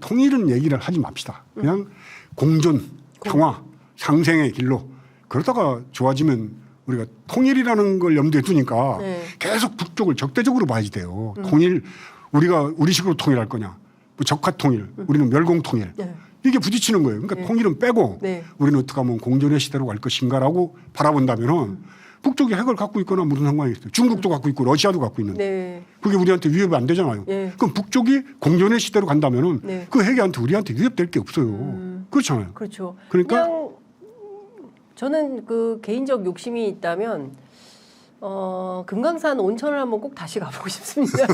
통일은 얘기를 하지 맙시다. 그냥 공존, 평화, 상생의 길로 그러다가 좋아지면 우리가 통일이라는 걸 염두에 두니까 네. 계속 북쪽을 적대적으로 봐야 돼요. 통일 우리가 우리식으로 통일할 거냐, 뭐 적화 통일, 우리는 멸공 통일. 네. 이게 부딪히는 거예요. 그러니까 통일은 빼고 네. 우리는 어떻게 하면 공존의 시대로 갈 것인가라고 바라본다면은 북쪽이 핵을 갖고 있거나 무슨 상관이 있어요. 중국도 갖고 있고 러시아도 갖고 있는데 네. 그게 우리한테 위협이 안 되잖아요. 네. 그럼 북쪽이 공존의 시대로 간다면은 네. 그 핵이한테 우리한테 위협될 게 없어요. 그렇잖아요. 그렇죠. 그러니까 그냥 저는 그 개인적 욕심이 있다면 금강산 온천을 한번 꼭 다시 가보고 싶습니다.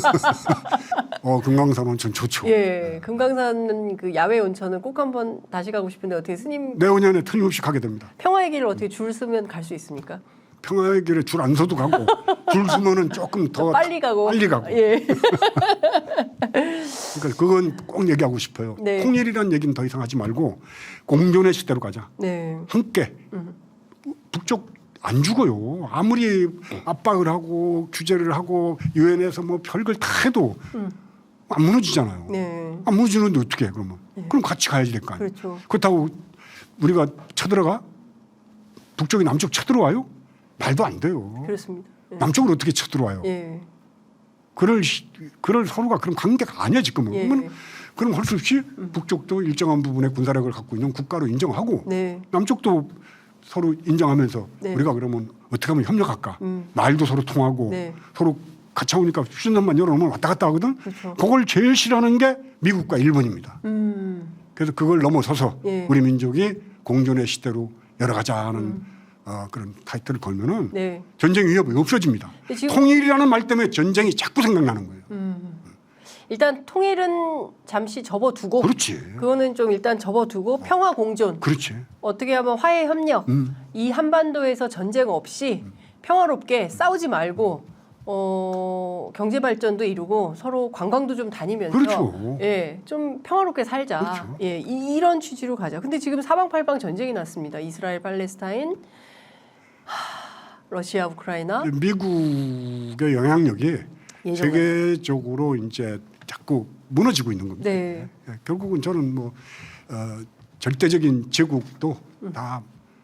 금강산 온천 좋죠. 예, 금강산 그 야외 온천을 꼭 한번 다시 가고 싶은데 어떻게 스님 내후년에 틀림없이 가게 됩니다. 평화의 길을 어떻게 줄 서면 갈 수 있습니까? 평화의 길에 줄 안 서도 가고 줄 서면은 조금 더 빨리 가고. 예. 예. 그러니까 그건 꼭 얘기하고 싶어요. 네. 통일이라는 얘기는 더 이상 하지 말고 공존의 시대로 가자. 네. 함께 북쪽 안 죽어요. 아무리 압박을 하고 규제를 하고 유엔에서 뭐 별걸 다 해도 안 무너지잖아요. 네. 안 무너지는데 어떻게 해 그러면? 그럼 같이 가야지 될 거 아니에요. 그렇죠. 그렇다고 우리가 쳐들어가? 북쪽이 남쪽 쳐들어와요? 말도 안 돼요. 그렇습니다. 예. 남쪽으로 어떻게 쳐들어와요? 예. 그럴 서로가 그런 관계가 아니야 지금은. 예. 그럼 할 수 없이 북쪽도 일정한 부분의 군사력을 갖고 있는 국가로 인정하고 네. 남쪽도 서로 인정하면서 네. 우리가 그러면 어떻게 하면 협력할까? 말도 서로 통하고 네. 서로 같이 오니까 휴전선만 열어놓으면 왔다 갔다 하거든. 그렇죠. 그걸 제일 싫어하는 게 미국과 일본입니다. 그래서 그걸 넘어서서 예. 우리 민족이 공존의 시대로 열어가자는 그런 타이틀을 걸면은 네. 전쟁 위협이 없어집니다. 근데 지금- 통일이라는 말 때문에 전쟁이 자꾸 생각나는 거예요. 일단 통일은 잠시 접어두고 그렇지. 그거는 좀 일단 접어두고 평화 공존 그렇지. 어떻게 하면 화해 협력 이 한반도에서 전쟁 없이 평화롭게 싸우지 말고 경제 발전도 이루고 서로 관광도 좀 다니면서 그렇죠. 예, 좀 평화롭게 살자. 그렇죠. 예, 이런 취지로 가자. 근데 지금 사방팔방 전쟁이 났습니다. 이스라엘, 팔레스타인, 러시아, 우크라이나. 미국의 영향력이 예전에. 세계적으로 이제 자꾸 무너지고 있는 겁니다. 네. 결국은 저는 뭐 절대적인 제국도 다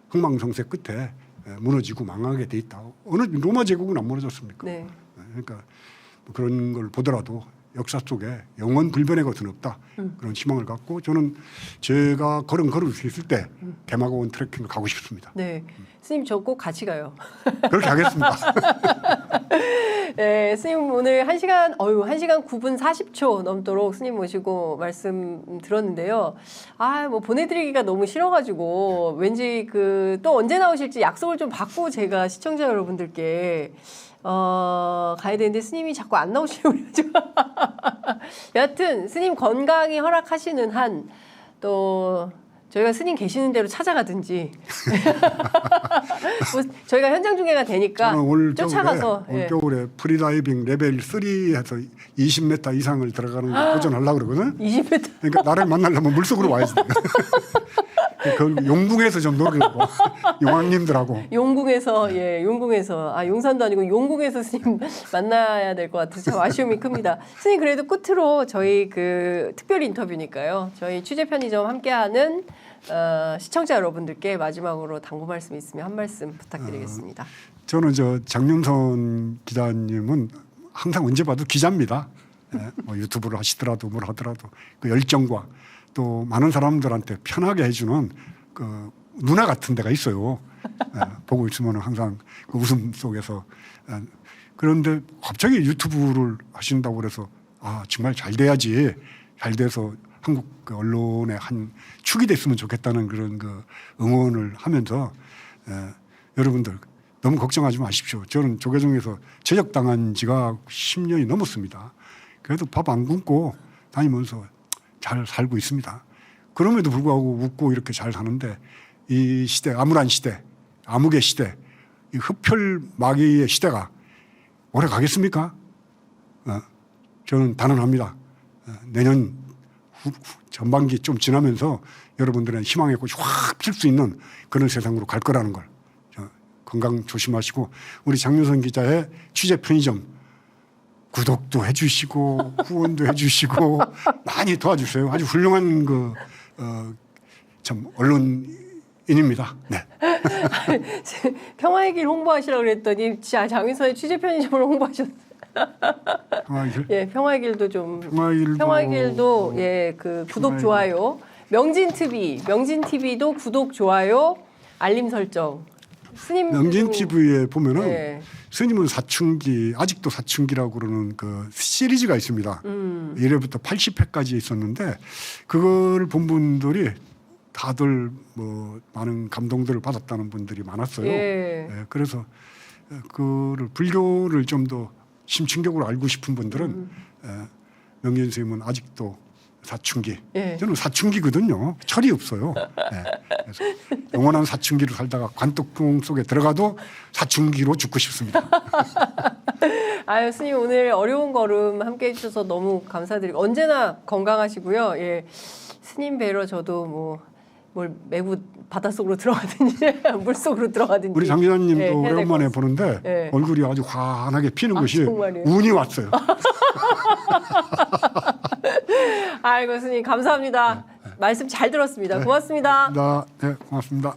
흥망성쇠 끝에 무너지고 망하게 돼 있다. 어느 로마 제국은 안 무너졌습니까? 네. 그러니까 뭐 그런 걸 보더라도 역사 속에 영원 불변의 것은 없다. 그런 희망을 갖고 저는 제가 걸을 수 있을 때 대마고원 트레킹을 가고 싶습니다. 네. 스님 저 꼭 같이 가요. 그렇게 하겠습니다. 네, 스님 오늘 1시간 9분 40초 넘도록 스님 모시고 말씀 들었는데요. 뭐 보내드리기가 너무 싫어가지고 왠지 또 언제 나오실지 약속을 좀 받고 제가 시청자 여러분들께 가야 되는데 스님이 자꾸 안 나오시려고 그러죠. 여하튼 스님 건강이 허락하시는 한 또 저희가 스님 계시는 대로 찾아가든지 뭐 저희가 현장 중계가 되니까 저는 올 쫓아가서 올 겨울에 프리다이빙 레벨 3에서 20m 이상을 들어가는 거 도전하려고 그러거든. 20m. 그러니까 나를 만나려면 물속으로 와야지. 그 용궁에서 좀 놀려고 용왕님들하고 용궁에서 용산도 아니고 용궁에서 스님 만나야 될 것 같아서 참 아쉬움이 큽니다. 스님 그래도 끝으로 저희 특별 인터뷰니까요. 저희 취재 편의점 함께하는 시청자 여러분들께 마지막으로 당부 말씀 있으면 한 말씀 부탁드리겠습니다. 저는 장윤선 기자님은 항상 언제 봐도 기자입니다. 뭐 유튜브를 하시더라도 뭘 하더라도 그 열정과 또 많은 사람들한테 편하게 해주는 그 누나 같은 데가 있어요. 보고 있으면 항상 그 웃음 속에서 그런데 갑자기 유튜브를 하신다고 그래서 정말 잘 돼야지 잘 돼서 한국 그 언론의 한 축이 됐으면 좋겠다는 그런 그 응원을 하면서 여러분들 너무 걱정하지 마십시오. 저는 조계종에서 제적당한 지가 10년이 넘었습니다. 그래도 밥 안 굶고 다니면서 잘 살고 있습니다. 그럼에도 불구하고 웃고 이렇게 잘 사는데 이 시대, 암울한 시대, 암흑의 시대, 이 흡혈 마귀의 시대가 오래 가겠습니까? 저는 단언합니다. 내년 전반기 좀 지나면서 여러분들의 희망의 꽃이 확 필 수 있는 그런 세상으로 갈 거라는 걸 건강 조심하시고 우리 장윤선 기자의 취재 편의점 구독도 해주시고 후원도 해주시고 많이 도와주세요. 아주 훌륭한 참 언론인입니다. 네. 평화의 길 홍보하시라고 그랬더니 장윤선의 취재 편의점을 홍보하셨어요. 평화의 길? 예, 평화의 길도 좀 평화의 길도 구독 좋아요. 명진TV도 구독 좋아요, 알림 설정. 스님 명진TV에 보면은 스님은 사춘기 아직도 사춘기라고 그러는 그 시리즈가 있습니다. 1회부터 80회까지 있었는데 그걸 본 분들이 다들 뭐 많은 감동들을 받았다는 분들이 많았어요. 그래서 그를 불교를 좀 더 심층적으로 알고 싶은 분들은 명진 스님은 아직도 사춘기. 저는 사춘기거든요. 철이 없어요. 그래서 영원한 사춘기로 살다가 관뚜껑 속에 들어가도 사춘기로 죽고 싶습니다. 스님 오늘 어려운 걸음 함께 해주셔서 너무 감사드리고 언제나 건강하시고요. 스님 뵈러 저도 뭘 메고 바닷속으로 들어가든지 물속으로 들어가든지 우리 장 기자님도 오랜만에 보는데 얼굴이 아주 환하게 피는 것이 정말요? 운이 왔어요. 아이고 스님 감사합니다. 말씀 잘 들었습니다. 고맙습니다. 네, 고맙습니다.